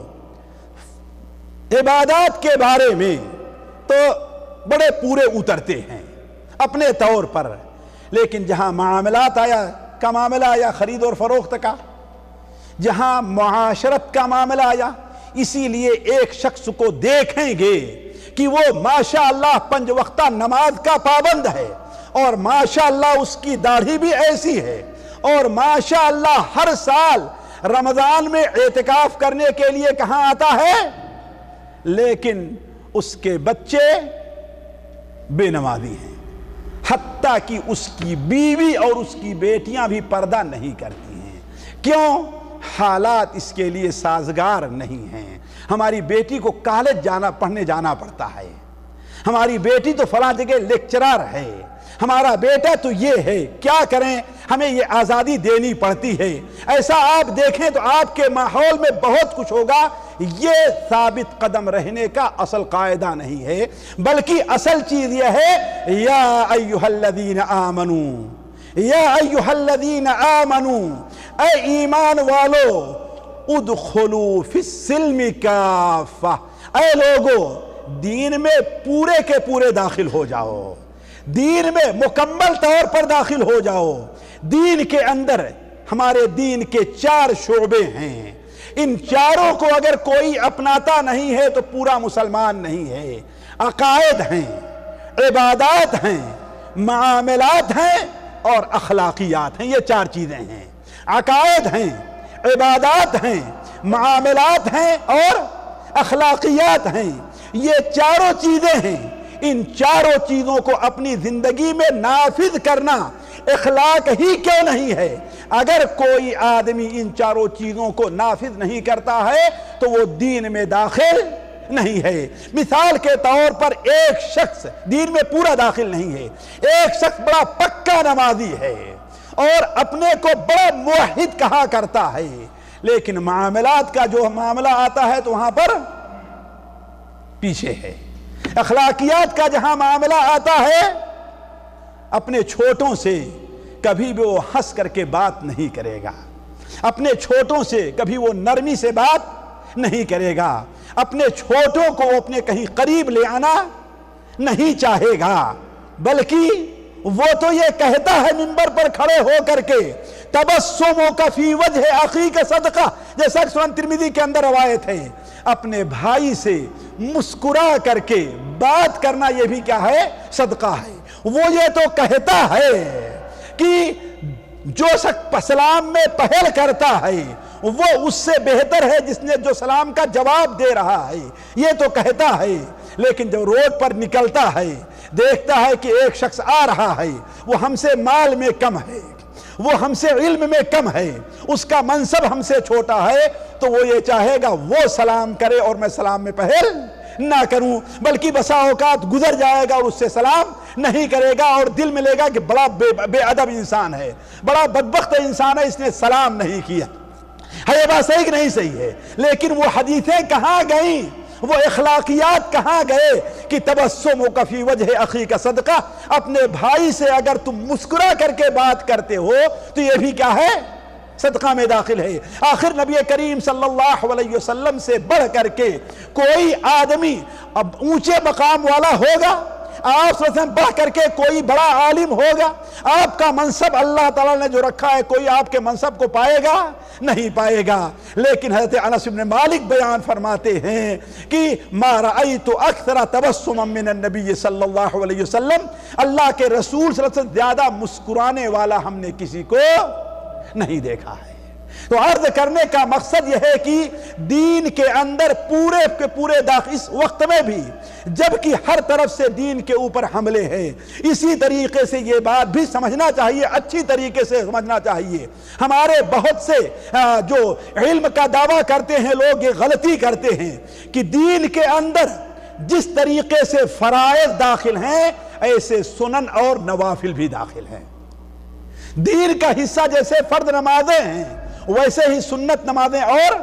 عبادات کے بارے میں تو بڑے پورے اترتے ہیں اپنے طور پر، لیکن جہاں معاملات کا معاملہ آیا، خرید اور فروخت کا، جہاں معاشرت کا معاملہ آیا، اسی لیے ایک شخص کو دیکھیں گے کہ وہ ماشاءاللہ 5 وقتہ نماز کا پابند ہے، اور ماشاءاللہ اس کی داڑھی بھی ایسی ہے، اور ماشاءاللہ ہر سال رمضان میں اعتکاف کرنے کے لیے کہاں آتا ہے، لیکن اس کے بچے بے نمازی ہیں، حتیٰ کہ اس کی بیوی اور اس کی بیٹیاں بھی پردہ نہیں کرتی ہیں۔ کیوں؟ حالات اس کے لیے سازگار نہیں ہیں۔ ہماری بیٹی کو کالج پڑھنے جانا پڑتا ہے، ہماری بیٹی تو فلاں جگہ لیکچرر ہے، ہمارا بیٹا تو یہ ہے، کیا کریں، ہمیں یہ آزادی دینی پڑتی ہے۔ ایسا آپ دیکھیں تو آپ کے ماحول میں بہت کچھ ہوگا۔ یہ ثابت قدم رہنے کا اصل قاعدہ نہیں ہے، بلکہ اصل چیز یہ ہے، یا ایھا الذین آمنوا، یا ایھا الذین آمنوا، اے ایمان والو، ادخلوا فی السلم کافہ، اے لوگو دین میں پورے کے پورے داخل ہو جاؤ، دین میں مکمل طور پر داخل ہو جاؤ۔ دین کے اندر ہمارے دین کے 4 شعبے ہیں، ان چاروں کو اگر کوئی اپناتا نہیں ہے تو پورا مسلمان نہیں ہے۔ عقائد ہیں، عبادات ہیں، معاملات ہیں اور اخلاقیات ہیں، یہ 4 چیزیں ہیں۔ عقائد ہیں، عبادات ہیں، معاملات ہیں اور اخلاقیات ہیں، یہ 4 چیزیں ہیں۔ ان 4 چیزوں کو اپنی زندگی میں نافذ کرنا اخلاق ہی کیوں نہیں ہے؟ اگر کوئی آدمی ان 4 چیزوں کو نافذ نہیں کرتا ہے تو وہ دین میں داخل نہیں ہے۔ مثال کے طور پر ایک شخص دین میں پورا داخل نہیں ہے، ایک شخص بڑا پکا نمازی ہے اور اپنے کو بڑا موحد کہا کرتا ہے، لیکن معاملات کا جو معاملہ آتا ہے تو وہاں پر پیچھے ہے۔ اخلاقیات کا جہاں معاملہ آتا ہے، اپنے چھوٹوں سے کبھی بھی وہ ہنس کر کے بات نہیں کرے گا، اپنے چھوٹوں سے کبھی وہ نرمی سے بات نہیں کرے گا، اپنے چھوٹوں کو اپنے کہیں قریب لے آنا نہیں چاہے گا، بلکہ وہ تو یہ کہتا ہے منبر پر کھڑے ہو کر کے، تبسمک فی وجہ اخیک صدقہ، جیسا کہ سنن ترمذی کے اندر روایت ہے، اپنے بھائی سے مسکرا کر کے بات کرنا یہ بھی کیا ہے؟ صدقہ ہے۔ وہ یہ تو کہتا ہے کہ جو شخص سلام میں پہل کرتا ہے وہ اس سے بہتر ہے جس نے جو سلام کا جواب دے رہا ہے، یہ تو کہتا ہے لیکن جب روڈ پر نکلتا ہے دیکھتا ہے کہ ایک شخص آ رہا ہے، وہ ہم سے مال میں کم ہے، وہ ہم سے علم میں کم ہے، اس کا منصب ہم سے چھوٹا ہے، تو وہ یہ چاہے گا وہ سلام کرے اور میں سلام میں پہل نہ کروں، بلکہ بسا اوقات گزر جائے گا اور اس سے سلام نہیں کرے گا اور دل میں لے گا کہ بڑا بے ادب انسان ہے، بڑا بدبخت انسان ہے، اس نے سلام نہیں کیا۔ ہے یہ بات صحیح کہ نہیں صحیح ہے؟ لیکن وہ حدیثیں کہاں گئیں، وہ اخلاقیات کہاں گئے کہ تبسمک فی وجہ اخی کا صدقہ، اپنے بھائی سے اگر تم مسکرا کر کے بات کرتے ہو تو یہ بھی کیا ہے؟ صدقہ میں داخل ہے۔ آخر نبی کریم صلی اللہ علیہ وسلم سے بڑھ کر کے کوئی آدمی اب اونچے مقام والا ہوگا؟ آپ سے بڑھ کر کے کوئی بڑا عالم ہوگا؟ آپ کا منصب اللہ تعالیٰ نے جو رکھا ہے کوئی آپ کے منصب کو پائے گا؟ نہیں پائے گا۔ لیکن حضرت انس بن مالک بیان فرماتے ہیں کہ ما رأیت اکثر تبسما من النبی صلی اللہ علیہ وسلم، اللہ کے رسول صلی اللہ علیہ وسلم زیادہ مسکرانے والا ہم نے کسی کو نہیں دیکھا ہے۔ تو عرض کرنے کا مقصد یہ ہے کہ دین کے اندر پورے کے پورے داخل اس وقت میں بھی جبکہ ہر طرف سے دین کے اوپر حملے ہیں، اسی طریقے سے یہ بات بھی سمجھنا چاہیے، اچھی طریقے سے سمجھنا چاہیے۔ ہمارے بہت سے جو علم کا دعویٰ کرتے ہیں لوگ یہ غلطی کرتے ہیں کہ دین کے اندر جس طریقے سے فرائض داخل ہیں ایسے سنن اور نوافل بھی داخل ہیں۔ دین کا حصہ جیسے فرض نمازیں ہیں ویسے ہی سنت نمازیں اور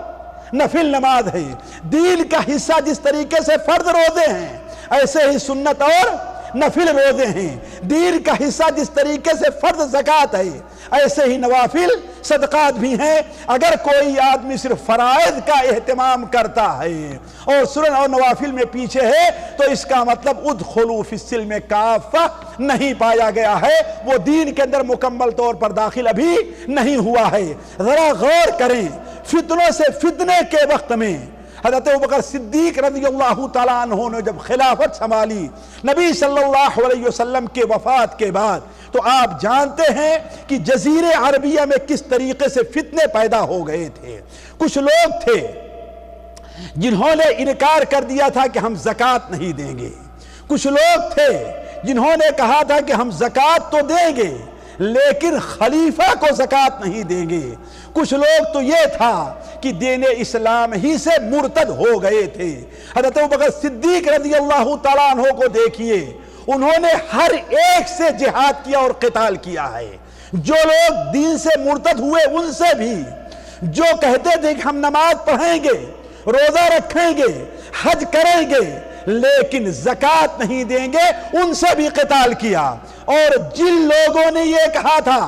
نفل نماز ہے۔ دین کا حصہ جس طریقے سے فرض روزے ہیں ایسے ہی سنت اور نفل روزے ہیں۔ دین کا حصہ جس طریقے سے فرض زکوٰۃ ہے ایسے ہی نوافل صدقات بھی ہیں۔ اگر کوئی آدمی صرف فرائض کا اہتمام کرتا ہے اور سنن اور نوافل میں پیچھے ہے تو اس کا مطلب ادخلوا فی السلم کافہ نہیں پایا گیا ہے، وہ دین کے اندر مکمل طور پر داخل ابھی نہیں ہوا ہے۔ ذرا غور کریں، فتنوں سے فتنے کے وقت میں حضرت ابوبکر صدیق رضی اللہ تعالیٰ عنہ نے جب خلافت سنبھالی نبی صلی اللہ علیہ وسلم کے وفات کے بعد، تو آپ جانتے ہیں کہ جزیرے عربیہ میں کس طریقے سے فتنے پیدا ہو گئے تھے۔ کچھ لوگ تھے جنہوں نے انکار کر دیا تھا کہ ہم زکوٰۃ نہیں دیں گے، کچھ لوگ تھے جنہوں نے کہا تھا کہ ہم زکوٰۃ تو دیں گے لیکن خلیفہ کو زکوٰۃ نہیں دیں گے، کچھ لوگ تو یہ تھا کہ دین اسلام ہی سے مرتد ہو گئے تھے۔ حضرت ابوبکر صدیق رضی اللہ تعالیٰ عنہ کو دیکھیے، انہوں نے ہر ایک سے جہاد کیا اور قتال کیا ہے۔ جو لوگ دین سے مرتد ہوئے ان سے بھی، جو کہتے تھے کہ ہم نماز پڑھیں گے، روزہ رکھیں گے، حج کریں گے لیکن زکوٰۃ نہیں دیں گے، ان سے بھی قتال کیا۔ اور جن لوگوں نے یہ کہا تھا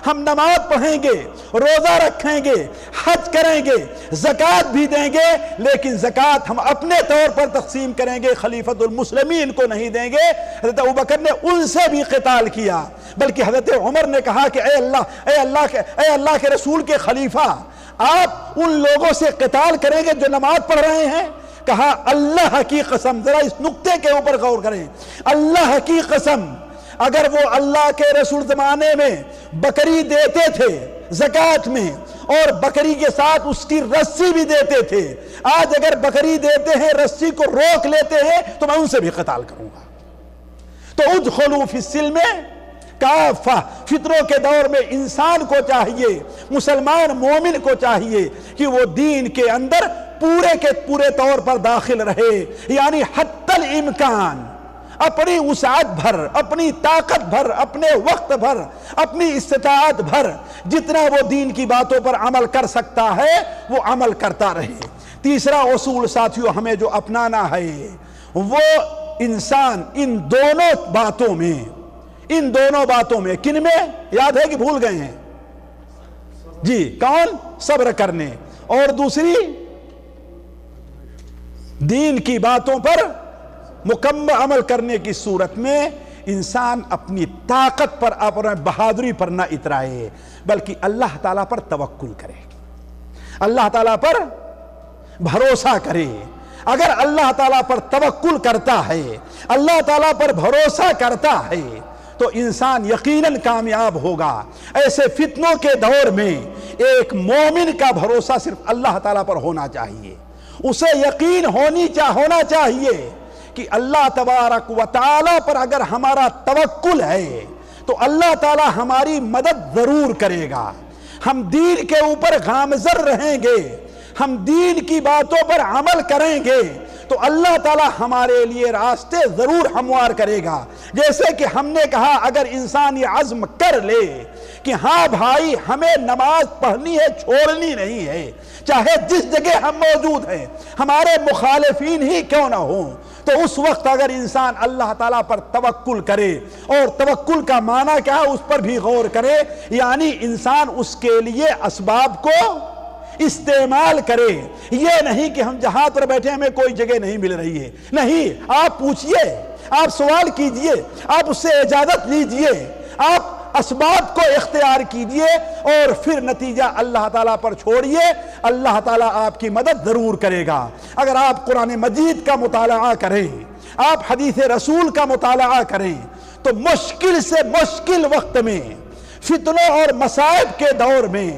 ہم نماز پڑھیں گے، روزہ رکھیں گے، حج کریں گے، زکوٰۃ بھی دیں گے لیکن زکوٰۃ ہم اپنے طور پر تقسیم کریں گے، خلیفۃ المسلمین کو نہیں دیں گے، حضرت ابوبکر نے ان سے بھی قتال کیا۔ بلکہ حضرت عمر نے کہا کہ اے اللہ کے رسول کے خلیفہ، آپ ان لوگوں سے قتال کریں گے جو نماز پڑھ رہے ہیں؟ کہا اللہ کی قسم، ذرا اس نقطے کے اوپر غور کریں، اللہ کی قسم اگر وہ اللہ کے رسول زمانے میں بکری دیتے تھے زکوٰۃ میں اور بکری کے ساتھ اس کی رسی بھی دیتے تھے، آج اگر بکری دیتے ہیں رسی کو روک لیتے ہیں تو میں ان سے بھی قتال کروں گا۔ تو ادخلوا فی السلم کافہ، فتنوں کے دور میں انسان کو چاہیے، مسلمان مومن کو چاہیے کہ وہ دین کے اندر پورے کے پورے طور پر داخل رہے، یعنی حتی الامکان اپنی وسعت بھر، اپنی طاقت بھر، اپنے وقت بھر، اپنی استطاعت بھر جتنا وہ دین کی باتوں پر عمل کر سکتا ہے وہ عمل کرتا رہے۔ تیسرا اصول ساتھیوں ہمیں جو اپنانا ہے وہ انسان ان دونوں باتوں میں کن میں یاد ہے کہ بھول گئے ہیں؟ جی کون؟ صبر کرنے، اور دوسری دین کی باتوں پر مکمل عمل کرنے کی صورت میں انسان اپنی طاقت پر، اپنے بہادری پر نہ اترائے بلکہ اللہ تعالیٰ پر توکل کرے، اللہ تعالیٰ پر بھروسہ کرے۔ اگر اللہ تعالیٰ پر توکل کرتا ہے، اللہ تعالیٰ پر بھروسہ کرتا ہے تو انسان یقیناً کامیاب ہوگا۔ ایسے فتنوں کے دور میں ایک مومن کا بھروسہ صرف اللہ تعالیٰ پر ہونا چاہیے، اسے یقین ہونا چاہیے کہ اللہ تبارک و تعالی پر اگر ہمارا توکل ہے تو اللہ تعالی ہماری مدد ضرور کرے گا. ہم دین کے اوپر گامزن رہیں گے, ہم دین کی باتوں پر عمل کریں گے تو اللہ تعالی ہمارے لیے راستے ضرور ہموار کرے گا. جیسے کہ ہم نے کہا, اگر انسان یہ عزم کر لے کہ ہاں بھائی ہمیں نماز پڑھنی ہے, چھوڑنی نہیں ہے, چاہے جس جگہ ہم موجود ہیں, ہمارے مخالفین ہی کیوں نہ ہوں, تو اس وقت اگر انسان اللہ تعالیٰ پر توکل کرے, اور توکل کا معنی کیا ہے اس پر بھی غور کرے, یعنی انسان اس کے لیے اسباب کو استعمال کرے. یہ نہیں کہ ہم جہاں پر بیٹھے ہمیں کوئی جگہ نہیں مل رہی ہے, نہیں, آپ پوچھئے, آپ سوال کیجئے, آپ اس سے اجازت لیجئے, آپ اسباب کو اختیار کیجئے اور پھر نتیجہ اللہ تعالیٰ پر چھوڑیے, اللہ تعالیٰ آپ کی مدد ضرور کرے گا. اگر آپ قرآن مجید کا مطالعہ کریں, آپ حدیث رسول کا مطالعہ کریں, تو مشکل سے مشکل وقت میں, فتنوں اور مصائب کے دور میں,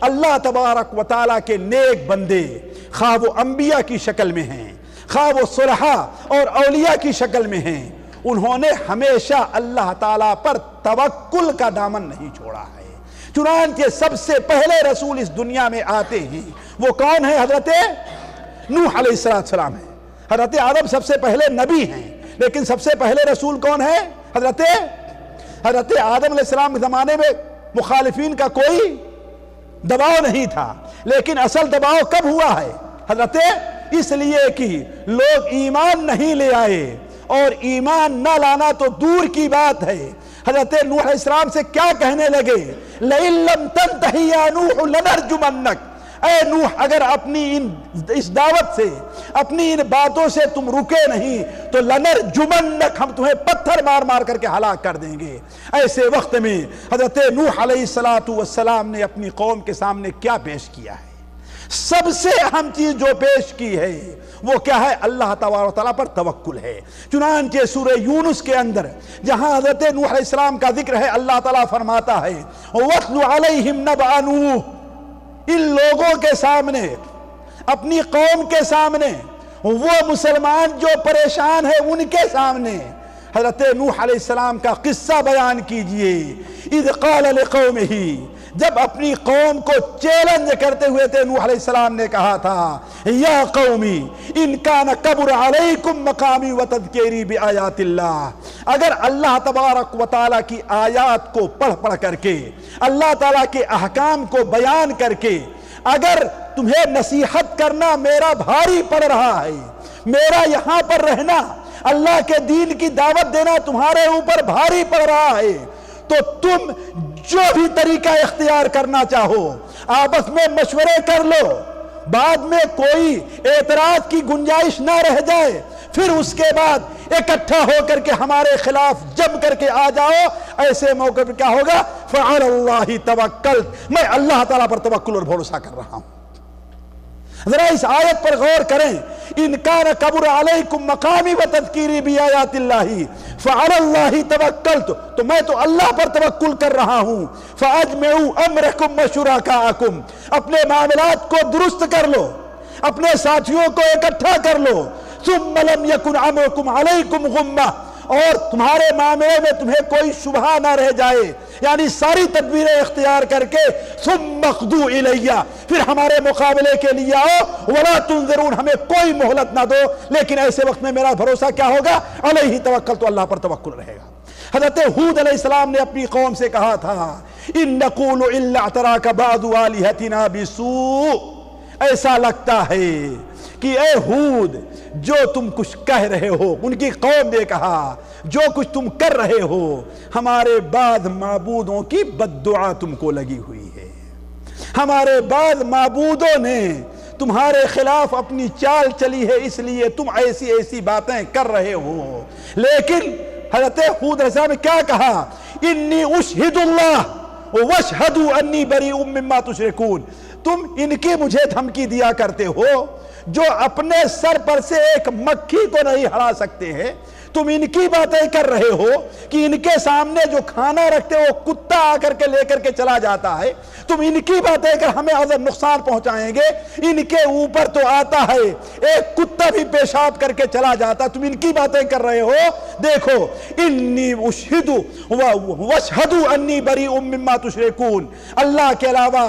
اللہ تبارک و تعالیٰ کے نیک بندے, خواہ وہ انبیاء کی شکل میں ہیں, خواہ وہ صلحاء اور اولیاء کی شکل میں ہیں, انہوں نے ہمیشہ اللہ تعالیٰ پر توکل کا دامن نہیں چھوڑا ہے. چنانچہ سب سے پہلے رسول اس دنیا میں آتے ہیں, وہ کون ہیں؟ حضرت نوح علیہ السلام ہیں. حضرت آدم سب سے پہلے نبی ہیں, لیکن سب سے پہلے رسول کون ہے؟ حضرت آدم علیہ السلام کے زمانے میں مخالفین کا کوئی دباؤ نہیں تھا, لیکن اصل دباؤ کب ہوا ہے حضرت؟ اس لیے کہ لوگ ایمان نہیں لے آئے, اور ایمان نہ لانا تو دور کی بات ہے. حضرت نوح علیہ السلام سے کیا کہنے لگے؟ لَإِن لَّمْ تَنْتَهِ يَا نُوحُ لَنَرْجُمَنَّكَ, اے نوح اگر اپنی اس دعوت سے, اپنی ان باتوں سے تم رکے نہیں تو لَنَرْجُمَنَّكَ, ہم تمہیں پتھر مار مار کر کے ہلاک کر دیں گے. ایسے وقت میں حضرت نوح علیہ السلام نے اپنی قوم کے سامنے کیا پیش کیا ہے؟ سب سے اہم چیز جو پیش کی ہے وہ کیا ہے؟ اللہ تبارک و تعالیٰ پر توکل ہے. چنانچہ سورہ یونس کے اندر جہاں حضرت نوح علیہ السلام کا ذکر ہے, اللہ تعالیٰ فرماتا ہے وَاتْلُ عَلَيْهِمْ نَبَأَ نُوحٍ, ان لوگوں کے سامنے, اپنی قوم کے سامنے, وہ مسلمان جو پریشان ہے ان کے سامنے حضرت نوح علیہ السلام کا قصہ بیان کیجئے. اِذْ قَالَ لِقَوْمِهِ, جب اپنی قوم کو چیلنج کرتے ہوئے تھے, نوح علیہ السلام نے کہا تھا یا قومی ان کان کبر علیکم مقامی وتذکیری بآیات اللہ, اگر اللہ تبارک و تعالیٰ کی آیات کو پڑھ پڑھ کر کے, اللہ تعالیٰ کے احکام کو بیان کر کے, اگر تمہیں نصیحت کرنا میرا بھاری پڑ رہا ہے, میرا یہاں پر رہنا, اللہ کے دین کی دعوت دینا تمہارے اوپر بھاری پڑ رہا ہے, تو تم جو بھی طریقہ اختیار کرنا چاہو آپس میں مشورے کر لو, بعد میں کوئی اعتراض کی گنجائش نہ رہ جائے, پھر اس کے بعد اکٹھا ہو کر کے ہمارے خلاف جم کر کے آ جاؤ. ایسے موقع پر کیا ہوگا؟ فعلی اللہ توکلت, میں اللہ تعالیٰ پر توکل اور بھروسہ کر رہا ہوں. ذرا اس آیت پر غور کریں, ان کان کبر علیکم مقامی وتذکیری بآیات اللہ فعلی اللہ توکلت, تو میں تو اللہ پر توکل کر رہا ہوں. فاجمعوا امرکم وشرکاءکم, اپنے معاملات کو درست کر لو, اپنے ساتھیوں کو اکٹھا کر لو. ثم لم یکن امرکم علیکم غمہ, اور تمہارے معاملے میں تمہیں کوئی شبہ نہ رہ جائے, یعنی ساری تدبیریں اختیار کر کے ثم اقضوا الیہ, پھر ہمارے مقابلے کے لیے آؤ. ولا تنظرون, ہمیں کوئی مہلت نہ دو, لیکن ایسے وقت میں میرا بھروسہ کیا ہوگا؟ علیہ توکل, تو اللہ پر توکل رہے گا. حضرت ہود علیہ السلام نے اپنی قوم سے کہا تھا ان نقول الا اعتراک بعض آلہتنا بسوء, ایسا لگتا ہے کہ اے ہود جو تم کچھ کہہ رہے ہو, ان کی قوم نے کہا جو کچھ تم کر رہے ہو, ہمارے بعض معبودوں کی بد دعا تم کو لگی ہوئی ہے, ہمارے بعض معبودوں نے تمہارے خلاف اپنی چال چلی ہے, اس لیے تم ایسی ایسی باتیں کر رہے ہو. لیکن حضرت ہود علیہ السلام نے کیا کہا؟ انی اشہد اللہ واشہدوا انی بریء مما تشرکون, تم ان کی مجھے دھمکی دیا کرتے ہو جو اپنے سر پر سے ایک مکھی کو نہیں ہٹا سکتے ہیں, تم ان کی باتیں کر رہے ہو کہ ان کے سامنے جو کھانا رکھتے وہ کتا آ کر کے لے کر کے چلا جاتا ہے، تم ان کی باتیں کر ہمیں اگر نقصان پہنچائیں گے، ان کے اوپر تو آتا ہے ایک کتا بھی پیشاب کر کے چلا جاتا، تم ان کی باتیں کر رہے ہو۔ دیکھو انی اشہدو واشہدو انی بریء مما تشرکون، اللہ کے علاوہ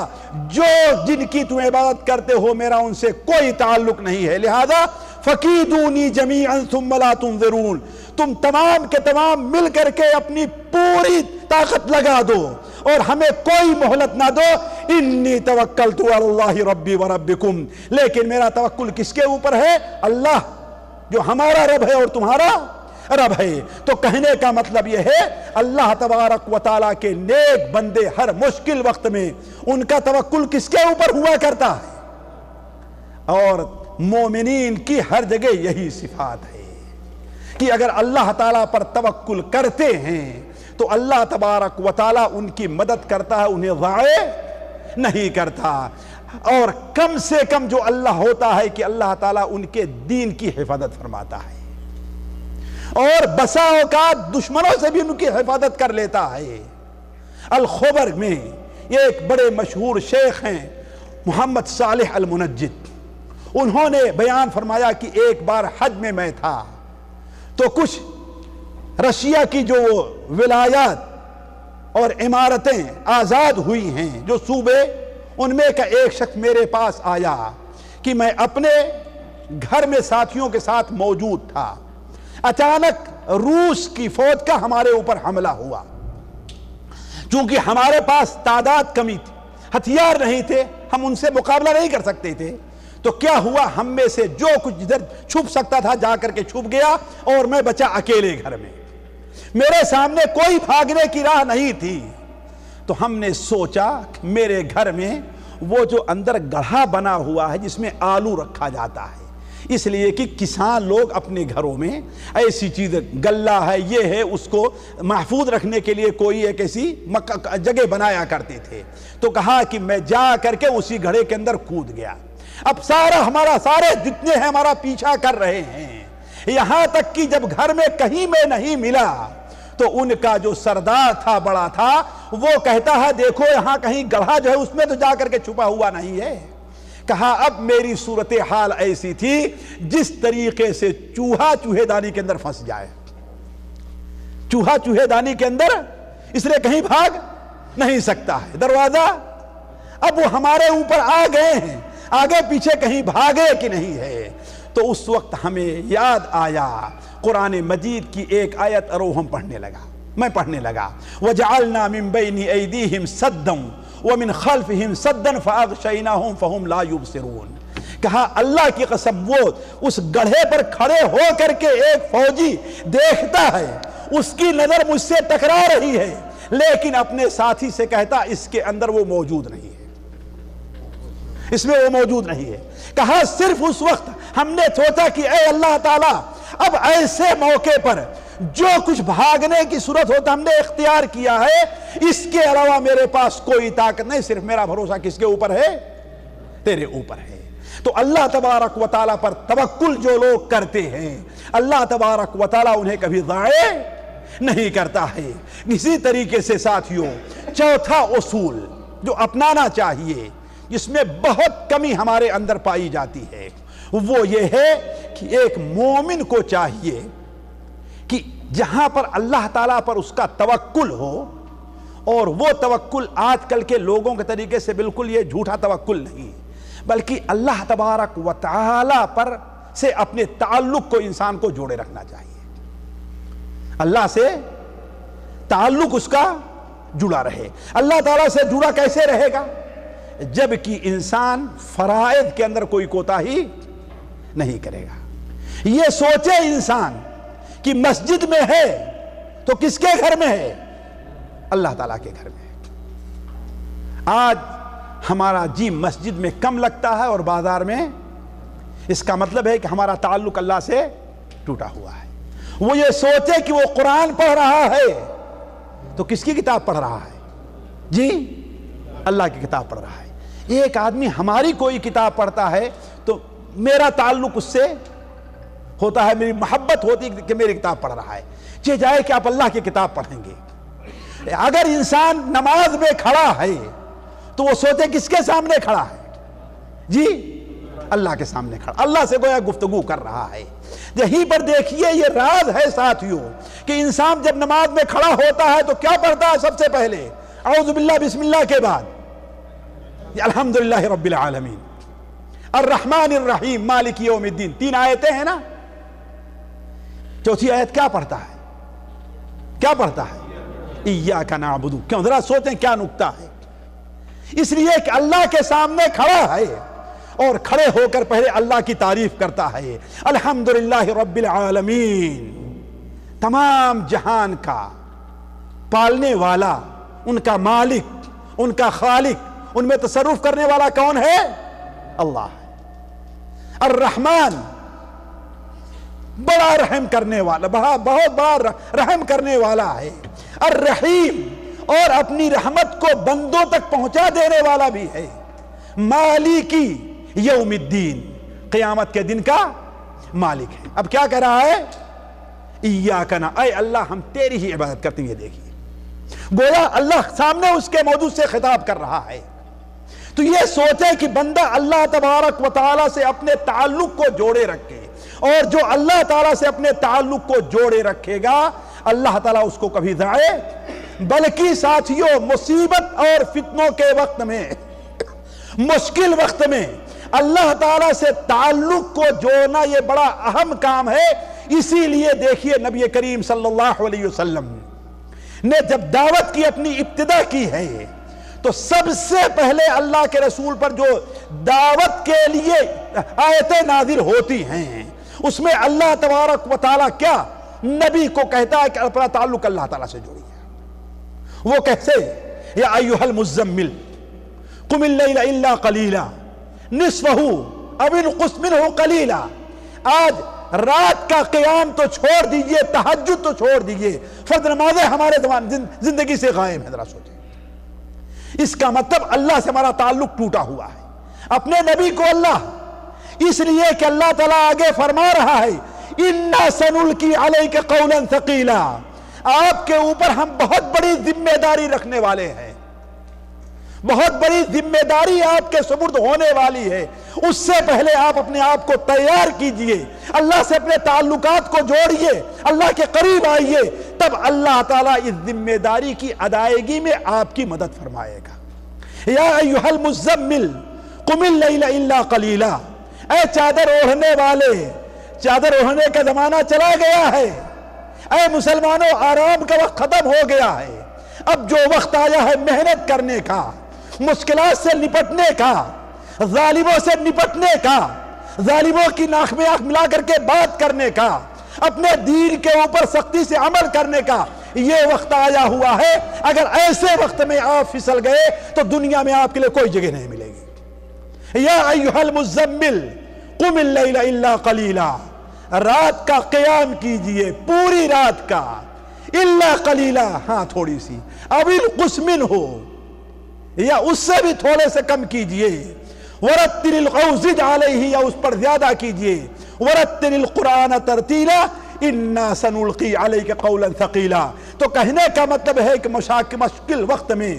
جو جن کی تم عبادت کرتے ہو میرا ان سے کوئی تعلق نہیں ہے، لہذا فَكِيدُونِي جَمِيعًا ثُمَّ لَا تُنظِرُونَ، تم تمام کے تمام مل کر کے اپنی پوری طاقت لگا دو اور ہمیں کوئی مہلت نہ دو۔ انی توکلت علی اللہ ربی وربکم، لیکن میرا توکل کس کے اوپر ہے؟ اللہ جو ہمارا رب ہے اور تمہارا رب ہے۔ تو کہنے کا مطلب یہ ہے اللہ تبارک و تعالیٰ کے نیک بندے ہر مشکل وقت میں ان کا توکل کس کے اوپر ہوا کرتا ہے، اور مومنین کی ہر جگہ یہی صفات ہے کہ اگر اللہ تعالیٰ پر توکل کرتے ہیں تو اللہ تبارک و تعالیٰ ان کی مدد کرتا ہے، انہیں ضائع نہیں کرتا۔ اور کم سے کم جو اللہ ہوتا ہے کہ اللہ تعالیٰ ان کے دین کی حفاظت فرماتا ہے، اور بسا اوقات دشمنوں سے بھی ان کی حفاظت کر لیتا ہے۔ الخبر میں یہ ایک بڑے مشہور شیخ ہیں محمد صالح المنجد، انہوں نے بیان فرمایا کہ ایک بار حج میں میں تھا تو کچھ رشیا کی جو ولایات اور امارتیں آزاد ہوئی ہیں جو صوبے، ان میں کا ایک شخص میرے پاس آیا کہ میں اپنے گھر میں ساتھیوں کے ساتھ موجود تھا، اچانک روس کی فوج کا ہمارے اوپر حملہ ہوا۔ چونکہ ہمارے پاس تعداد کمی تھی، ہتھیار نہیں تھے، ہم ان سے مقابلہ نہیں کر سکتے تھے، تو کیا ہوا ہم میں سے جو کچھ جدھر چھپ سکتا تھا جا کر کے چھپ گیا اور میں بچا اکیلے گھر میں، میرے سامنے کوئی بھاگنے کی راہ نہیں تھی۔ تو ہم نے سوچا کہ میرے گھر میں وہ جو اندر گڑھا بنا ہوا ہے جس میں آلو رکھا جاتا ہے، اس لیے کہ کسان لوگ اپنے گھروں میں ایسی چیز گلہ ہے یہ ہے اس کو محفوظ رکھنے کے لیے کوئی ایک ایسی جگہ بنایا کرتے تھے، تو کہا کہ میں جا کر کے اسی گھڑے کے اندر کود گیا۔ اب سارے جتنے ہیں ہمارا پیچھا کر رہے ہیں، یہاں تک کہ جب گھر میں کہیں میں نہیں ملا تو ان کا جو سردار تھا بڑا تھا وہ کہتا ہے دیکھو یہاں کہیں گڑھا جو ہے اس میں تو جا کر کے چھپا ہوا نہیں ہے۔ کہا اب میری صورتحال ایسی تھی جس طریقے سے چوہا چوہے دانی کے اندر پھنس جائے، چوہا چوہے دانی کے اندر اس لیے کہیں بھاگ نہیں سکتا ہے، دروازہ اب وہ ہمارے اوپر آ گئے ہیں، آگے پیچھے کہیں بھاگے کہ نہیں ہے۔ تو اس وقت ہمیں یاد آیا قرآن مجید کی ایک آیت، اور ہم پڑھنے لگا، میں پڑھنے لگا وَجَعَلْنَا مِن بَيْنِ أَيْدِيهِمْ سَدًّا وَمِنْ خَلْفِهِمْ سَدًّا فَأَغْشَيْنَاهُمْ فَهُمْ لَا يُبْصِرُونَ۔ کہا اللہ کی قسم وہ اس گڑھے پر کھڑے ہو کر کے ایک فوجی دیکھتا ہے، اس کی نظر مجھ سے ٹکرا رہی ہے، لیکن اپنے ساتھی سے کہتا اس کے اندر وہ موجود نہیں ہے، اس میں وہ موجود نہیں ہے۔ کہا صرف اس وقت ہم نے سوچا کہ اے اللہ تعالیٰ اب ایسے موقع پر جو کچھ بھاگنے کی صورت ہوتا ہم نے اختیار کیا ہے، اس کے علاوہ میرے پاس کوئی طاقت نہیں، صرف میرا بھروسہ کس کے اوپر ہے؟ تیرے اوپر ہے۔ تو اللہ تبارک و تعالیٰ پر توکل جو لوگ کرتے ہیں اللہ تبارک و تعالیٰ انہیں کبھی ضائع نہیں کرتا ہے۔ اسی طریقے سے ساتھیوں چوتھا اصول جو اپنانا چاہیے جس میں بہت کمی ہمارے اندر پائی جاتی ہے وہ یہ ہے کہ ایک مومن کو چاہیے کہ جہاں پر اللہ تعالیٰ پر اس کا توکل ہو، اور وہ توکل آج کل کے لوگوں کے طریقے سے بالکل یہ جھوٹا توکل نہیں، بلکہ اللہ تبارک و تعالیٰ پر سے اپنے تعلق کو انسان کو جوڑے رکھنا چاہیے، اللہ سے تعلق اس کا جڑا رہے۔ اللہ تعالیٰ سے جڑا کیسے رہے گا؟ جبکہ انسان فرائض کے اندر کوئی کوتاہی نہیں کرے گا۔ یہ سوچے انسان کہ مسجد میں ہے تو کس کے گھر میں ہے؟ اللہ تعالیٰ کے گھر میں ہے۔ آج ہمارا جی مسجد میں کم لگتا ہے اور بازار میں، اس کا مطلب ہے کہ ہمارا تعلق اللہ سے ٹوٹا ہوا ہے۔ وہ یہ سوچے کہ وہ قرآن پڑھ رہا ہے تو کس کی کتاب پڑھ رہا ہے؟ جی اللہ کی کتاب پڑھ رہا ہے۔ ایک آدمی ہماری کوئی کتاب پڑھتا ہے تو میرا تعلق اس سے ہوتا ہے میری محبت ہوتی کہ میری کتاب پڑھ رہا ہے، یہ جائے کہ آپ اللہ کی کتاب پڑھیں گے۔ اگر انسان نماز میں کھڑا ہے تو وہ سوچے کس کے سامنے کھڑا ہے؟ جی اللہ کے سامنے کھڑا، اللہ سے گویا گفتگو کر رہا ہے۔ یہیں پر دیکھیے یہ راز ہے ساتھیوں کہ انسان جب نماز میں کھڑا ہوتا ہے تو کیا پڑھتا ہے؟ سب سے پہلے اعوذ باللہ بسم اللہ کے بعد الحمدللہ رب العالمین الرحمن الرحیم مالک یوم الدین، 3 آیتیں ہیں نا، چوتھی آیت کیا پڑھتا ہے؟ کیا پڑھتا ہے؟ ایاک نعبد۔ کیوں؟ ذرا سوچیں کیا نکتہ ہے؟ اس لیے کہ اللہ کے سامنے کھڑا ہے اور کھڑے ہو کر پہلے اللہ کی تعریف کرتا ہے، الحمدللہ رب العالمین، تمام جہان کا پالنے والا، ان کا مالک، ان کا خالق، ان میں تصرف کرنے والا کون ہے؟ اللہ ہے۔ الرحمن، بڑا رحم کرنے والا، بہت بڑا رحم کرنے والا ہے۔ الرحیم، اور اپنی رحمت کو بندوں تک پہنچا دینے والا بھی ہے۔ مالکی یوم الدین، قیامت کے دن کا مالک ہے۔ اب کیا کہہ رہا ہے؟ ایاک نعبد، اے اللہ ہم تیری ہی عبادت کرتے ہیں۔ یہ دیکھیے گویا اللہ سامنے اس کے موجود سے خطاب کر رہا ہے۔ تو یہ سوچے کہ بندہ اللہ تبارک و تعالیٰ سے اپنے تعلق کو جوڑے رکھے، اور جو اللہ تعالیٰ سے اپنے تعلق کو جوڑے رکھے گا اللہ تعالیٰ اس کو کبھی ضائع، بلکہ ساتھیوں مصیبت اور فتنوں کے وقت میں، مشکل وقت میں اللہ تعالیٰ سے تعلق کو جوڑنا یہ بڑا اہم کام ہے۔ اسی لیے دیکھیے نبی کریم صلی اللہ علیہ وسلم نے جب دعوت کی اپنی ابتدا کی ہے تو سب سے پہلے اللہ کے رسول پر جو دعوت کے لیے آیتیں نازل ہوتی ہیں اس میں اللہ تبارک و تعالیٰ کیا نبی کو کہتا ہے کہ اپنا تعلق اللہ تعالیٰ سے جوڑیے۔ وہ کیسے؟ یا ایھا المزمل قم اللیل الا قلیلا نصفہ او انقص منہ قلیلا، آج رات کا قیام تو چھوڑ دیجئے، تہجد تو چھوڑ دیجئے، فرض نمازیں ہمارے زندگی سے غائب ہیں۔ ذرا سوچیں، اس کا مطلب اللہ سے ہمارا تعلق ٹوٹا ہوا ہے، اپنے نبی کو اللہ، اس لیے کہ اللہ تعالیٰ آگے فرما رہا ہے اِنَّا سَنُلْقِي عَلَيْكَ قَوْلًا ثَقِيلًا، آپ کے اوپر ہم بہت بڑی ذمہ داری رکھنے والے ہیں، بہت بڑی ذمہ داری آپ کے سپرد ہونے والی ہے۔ اس سے پہلے آپ اپنے آپ کو تیار کیجئے، اللہ سے اپنے تعلقات کو جوڑیے، اللہ کے قریب آئیے، تب اللہ تعالیٰ اس ذمہ داری کی ادائیگی میں آپ کی مدد فرمائے گا۔ یا ایھا المزمل قم اللیل الا قلیلا، اے چادر اوڑھنے والے، چادر اوڑھنے کا زمانہ چلا گیا ہے، اے مسلمانوں آرام کا وقت ختم ہو گیا ہے، اب جو وقت آیا ہے محنت کرنے کا، مشکلات سے نپٹنے کا، ظالموں سے نپٹنے کا، ظالموں کی ناک میں آنکھ ملا کر کے بات کرنے کا، اپنے دین کے اوپر سختی سے عمل کرنے کا یہ وقت آیا ہوا ہے۔ اگر ایسے وقت میں آپ پھسل گئے تو دنیا میں آپ کے لیے کوئی جگہ نہیں ملے گی۔ یا ایھا المزمل قم اللیل الا قلیلا، رات کا قیام کیجئے، پوری رات کا، الا قلیلا، ہاں تھوڑی سی، او انقص منہ، یا اس سے بھی تھوڑے سے کم کیجئے، ورتل القرآن، علیہ، یا اس پر زیادہ کیجئے، ورتل القرآن ترتیلا انا سنلقی علیک قولا ثقیلا۔ تو کہنے کا مطلب ہے کہ مشکل وقت میں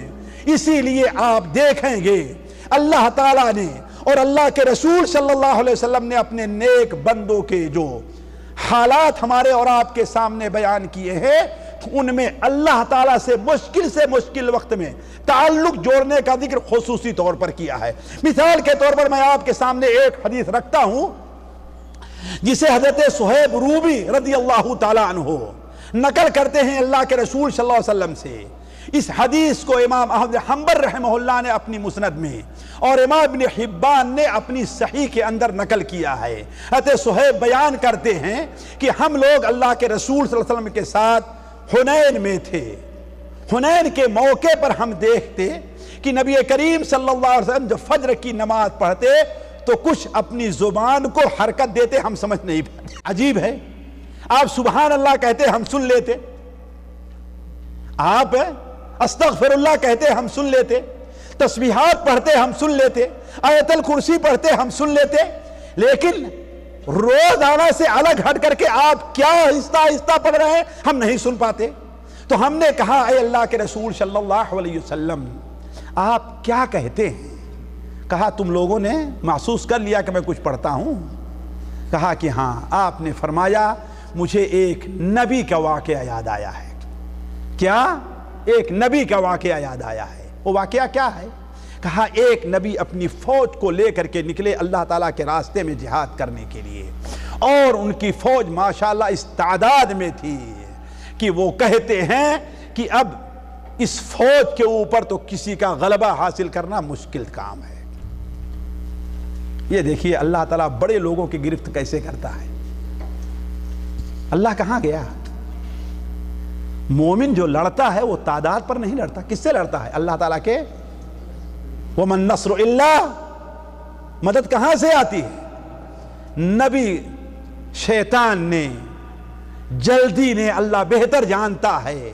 اسی لیے آپ دیکھیں گے اللہ تعالیٰ نے اور اللہ کے رسول صلی اللہ علیہ وسلم نے اپنے نیک بندوں کے جو حالات ہمارے اور آپ کے سامنے بیان کیے ہیں ان میں اللہ تعالیٰ سے مشکل وقت میں تعلق جوڑنے کا ذکر خصوصی طور پر کیا ہے۔ مثال کے طور پر میں آپ کے سامنے ایک حدیث رکھتا ہوں جسے حضرت صہیب رومی رضی اللہ تعالیٰ عنہ نقل کرتے ہیں اللہ کے رسول صلی اللہ علیہ وسلم سے۔ اس حدیث کو امام احمد حنبل رحمہ اللہ نے اپنی مسند میں اور امام ابن حبان نے اپنی صحیح کے اندر نقل کیا ہے۔ حضرت صہیب بیان کرتے ہیں کہ ہم لوگ اللہ کے رسول صلی اللہ علیہ وسلم کے ساتھ حنین میں تھے۔ حنین کے موقع پر ہم دیکھتے کہ نبی کریم صلی اللہ علیہ وسلم جب فجر کی نماز پڑھتے تو کچھ اپنی زبان کو حرکت دیتے، ہم سمجھ نہیں پاتے۔ عجیب ہے، آپ سبحان اللہ کہتے ہم سن لیتے، آپ استغفر اللہ کہتے ہم سن لیتے، تسبیحات پڑھتے ہم سن لیتے، آیت الکرسی پڑھتے ہم سن لیتے، لیکن روزانہ سے الگ ہٹ کر کے آپ کیا آہستہ آہستہ پڑھ رہے ہیں ہم نہیں سن پاتے. تو ہم نے کہا اے اللہ کے رسول صلی اللہ علیہ وسلم آپ کیا کہتے ہیں؟ کہا تم لوگوں نے محسوس کر لیا کہ میں کچھ پڑھتا ہوں؟ کہا کہ ہاں. آپ نے فرمایا مجھے ایک نبی کا واقعہ یاد آیا ہے. کیا؟ ایک نبی کا واقعہ یاد آیا ہے. وہ واقعہ کیا ہے؟ کہا ایک نبی اپنی فوج کو لے کر کے نکلے اللہ تعالیٰ کے راستے میں جہاد کرنے کے لیے، اور ان کی فوج ماشاءاللہ اس تعداد میں تھی کہ وہ کہتے ہیں کہ اب اس فوج کے اوپر تو کسی کا غلبہ حاصل کرنا مشکل کام ہے. یہ دیکھیے اللہ تعالیٰ بڑے لوگوں کی گرفت کیسے کرتا ہے. اللہ کہاں گیا؟ مومن جو لڑتا ہے وہ تعداد پر نہیں لڑتا. کس سے لڑتا ہے؟ اللہ تعالیٰ کے. وَمَن نَّصْرُ إِلَّا، مدد کہاں سے آتی ہے؟ نبی شیطان نے، جلدی نے، اللہ بہتر جانتا ہے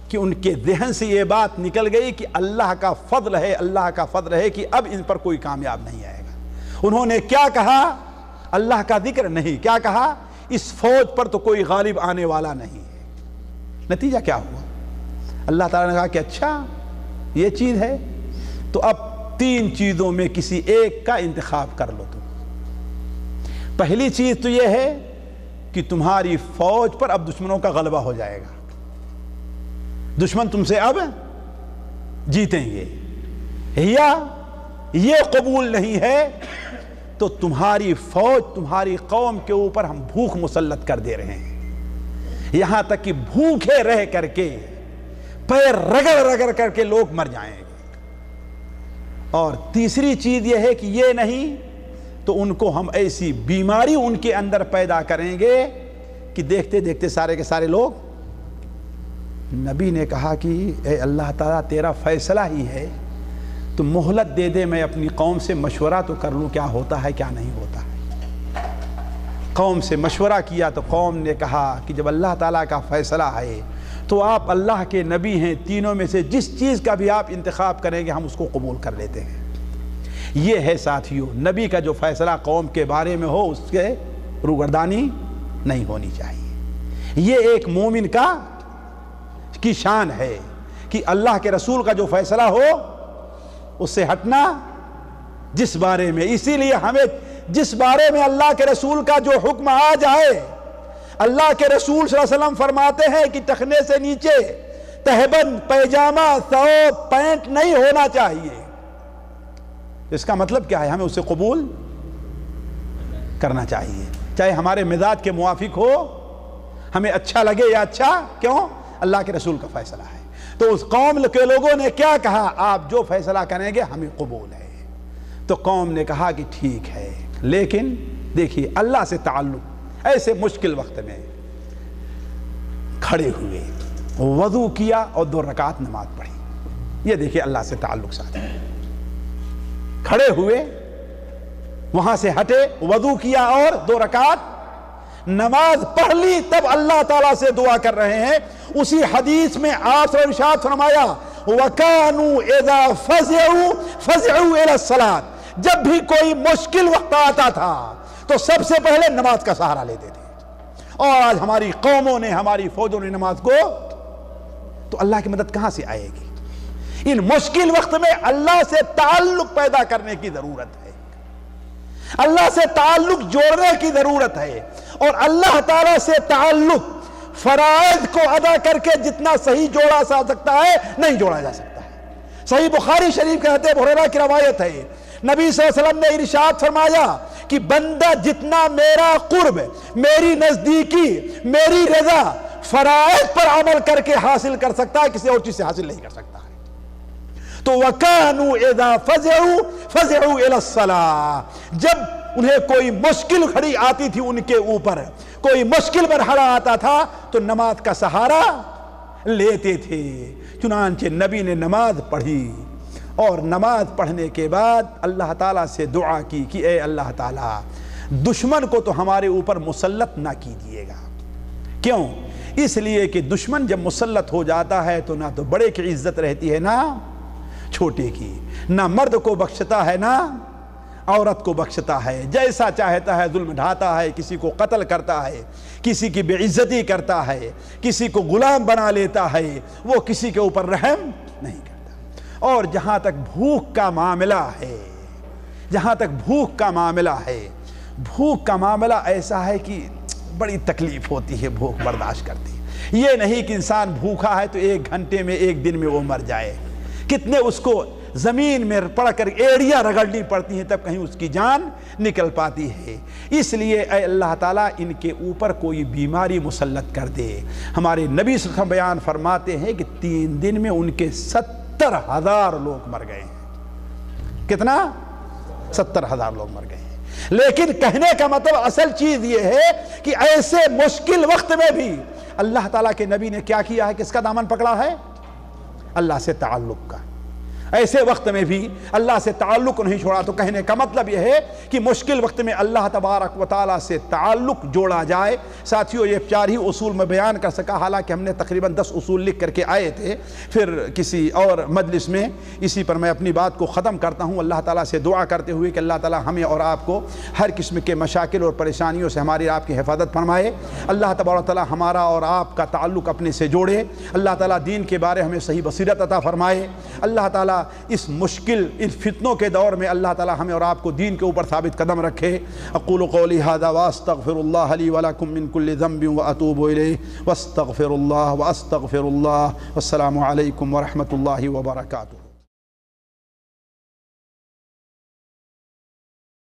کہ ان کے ذہن سے یہ بات نکل گئی کہ اللہ کا فضل ہے، اللہ کا فضل ہے کہ اب ان پر کوئی کامیاب نہیں آئے گا. انہوں نے کیا کہا؟ اللہ کا ذکر نہیں. کیا کہا؟ اس فوج پر تو کوئی غالب آنے والا نہیں ہے. نتیجہ کیا ہوا؟ اللہ تعالیٰ نے کہا کہ اچھا یہ چیز ہے تو اب 3 چیزوں میں کسی ایک کا انتخاب کر لو. تم پہلی چیز تو یہ ہے کہ تمہاری فوج پر اب دشمنوں کا غلبہ ہو جائے گا، دشمن تم سے اب جیتیں گے. یا یہ قبول نہیں ہے تو تمہاری فوج، تمہاری قوم کے اوپر ہم بھوک مسلط کر دے رہے ہیں، یہاں تک کہ بھوکے رہ کر کے پیر رگڑ رگڑ کر کے لوگ مر جائیں گے. اور تیسری چیز یہ ہے کہ یہ نہیں تو ان کو ہم ایسی بیماری ان کے اندر پیدا کریں گے کہ دیکھتے دیکھتے سارے کے سارے لوگ. نبی نے کہا کہ اے اللہ تعالیٰ تیرا فیصلہ ہی ہے، تو مہلت دے دے، میں اپنی قوم سے مشورہ تو کر لوں کیا ہوتا ہے کیا نہیں ہوتا ہے. قوم سے مشورہ کیا تو قوم نے کہا کہ جب اللہ تعالیٰ کا فیصلہ ہے تو آپ اللہ کے نبی ہیں، تینوں میں سے جس چیز کا بھی آپ انتخاب کریں گے ہم اس کو قبول کر لیتے ہیں. یہ ہے ساتھیوں، نبی کا جو فیصلہ قوم کے بارے میں ہو اس کے روگردانی نہیں ہونی چاہیے. یہ ایک مومن کی شان ہے کہ اللہ کے رسول کا جو فیصلہ ہو اس سے ہٹنا جس بارے میں. اسی لیے ہمیں جس بارے میں اللہ کے رسول کا جو حکم آ جائے، اللہ کے رسول صلی اللہ علیہ وسلم فرماتے ہیں کہ ٹخنے سے نیچے تہبند، پیجامہ، ثوب، پینٹ نہیں ہونا چاہیے. اس کا مطلب کیا ہے؟ ہمیں اسے قبول کرنا چاہیے، چاہے ہمارے مزاج کے موافق ہو، ہمیں اچھا لگے یا اچھا کیوں، اللہ کے رسول کا فیصلہ ہے. تو اس قوم کے لوگوں نے کیا کہا؟ آپ جو فیصلہ کریں گے ہمیں قبول ہے. تو قوم نے کہا کہ ٹھیک ہے. لیکن دیکھیے اللہ سے تعلق، ایسے مشکل وقت میں کھڑے ہوئے، وضو کیا اور 2 رکعت نماز پڑھی. یہ دیکھیے اللہ سے تعلق ساتھ کھڑے ہوئے، وہاں سے ہٹے، وضو کیا اور 2 رکعت نماز پڑھ لی. تب اللہ تعالیٰ سے دعا کر رہے ہیں. اسی حدیث میں آپ نے ارشاد فرمایا وَكَانُوا إِذَا فَزِعُوا إِلَى الصَّلَاةِ، جب بھی کوئی مشکل وقت آتا تھا تو سب سے پہلے نماز کا سہارا لیتے تھے. اور آج ہماری قوموں نے، ہماری فوجوں نے نماز کو، تو اللہ کی مدد کہاں سے آئے گی؟ ان مشکل وقت میں اللہ سے تعلق پیدا کرنے کی ضرورت ہے، اللہ سے تعلق جوڑنے کی ضرورت ہے. اور اللہ تعالیٰ سے تعلق فرائض کو ادا کر کے جتنا صحیح جوڑا جا سکتا ہے نہیں جوڑا جا سکتا ہے. صحیح بخاری شریف کے حضرت ابو ہریرہ کی روایت ہے، نبی صلی اللہ علیہ وسلم نے ارشاد فرمایا کہ بندہ جتنا میرا قرب، میری نزدیکی، میری رضا فرائض پر عمل کر کے حاصل کر سکتا ہے، کسی اور چیز سے حاصل نہیں کر سکتا ہے. تو وَكَانُوا إِذَا فَزِعُوا إِلَى الصَّلَاةِ، جب انہیں کوئی مشکل کھڑی آتی تھی، ان کے اوپر کوئی مشکل مرحلہ آتا تھا تو نماز کا سہارا لیتے تھے. چنانچہ نبی نے نماز پڑھی اور نماز پڑھنے کے بعد اللہ تعالیٰ سے دعا کی کہ اے اللہ تعالیٰ دشمن کو تو ہمارے اوپر مسلط نہ کیجیے گا. کیوں؟ اس لیے کہ دشمن جب مسلط ہو جاتا ہے تو نہ تو بڑے کی عزت رہتی ہے نہ چھوٹے کی، نہ مرد کو بخشتا ہے نہ عورت کو بخشتا ہے، جیسا چاہتا ہے ظلم ڈھاتا ہے، کسی کو قتل کرتا ہے، کسی کی بے عزتی کرتا ہے، کسی کو غلام بنا لیتا ہے، وہ کسی کے اوپر رحم نہیں کرتا۔ اور جہاں تک بھوک کا معاملہ ہے، جہاں تک بھوک کا معاملہ ہے، بھوک کا معاملہ ایسا ہے کہ بڑی تکلیف ہوتی ہے بھوک برداشت کرتی ہے۔ یہ نہیں کہ انسان بھوکا ہے تو 1 گھنٹے میں 1 دن میں وہ مر جائے، کتنے اس کو زمین میں پڑ کر ایڑیاں رگڑنی پڑتی ہیں تب کہیں اس کی جان نکل پاتی ہے۔ اس لیے اے اللہ تعالیٰ ان کے اوپر کوئی بیماری مسلط کر دے۔ ہمارے نبی صلی اللہ علیہ وسلم بیان فرماتے ہیں کہ 3 دن میں ان کے 70,000 لوگ مر گئے ہیں۔ کتنا؟ 70,000 لوگ مر گئے ہیں۔ لیکن کہنے کا مطلب اصل چیز یہ ہے کہ ایسے مشکل وقت میں بھی اللہ تعالیٰ کے نبی نے کیا کیا ہے، کس کا دامن پکڑا ہے؟ اللہ سے تعلق کا۔ ایسے وقت میں بھی اللہ سے تعلق نہیں چھوڑا۔ تو کہنے کا مطلب یہ ہے کہ مشکل وقت میں اللہ تبارک و تعالیٰ سے تعلق جوڑا جائے۔ ساتھیوں، یہ 4 ہی اصول میں بیان کر سکا، حالانکہ ہم نے تقریباً 10 اصول لکھ کر کے آئے تھے۔ پھر کسی اور مجلس میں اسی پر میں اپنی بات کو ختم کرتا ہوں، اللہ تعالیٰ سے دعا کرتے ہوئے کہ اللہ تعالیٰ ہمیں اور آپ کو ہر قسم کے مشاکل اور پریشانیوں سے ہماری آپ کی حفاظت فرمائے۔ اللہ تبارک و تعالیٰ ہمارا اور آپ کا تعلق اپنے سے جوڑے۔ اللہ تعالیٰ دین کے بارے ہمیں صحیح بصیرت عطا فرمائے۔ اللہ تعالیٰ اس مشکل اس فتنوں کے دور میں اللہ تعالیٰ ہمیں اور آپ کو دین کے اوپر ثابت قدم رکھے۔ اقول قولی ھذا واستغفر اللہ لی ولکم من کل ذنب واتوب الیہ واستغفر اللہ والسلام علیکم ورحمۃ اللہ وبرکاتہ۔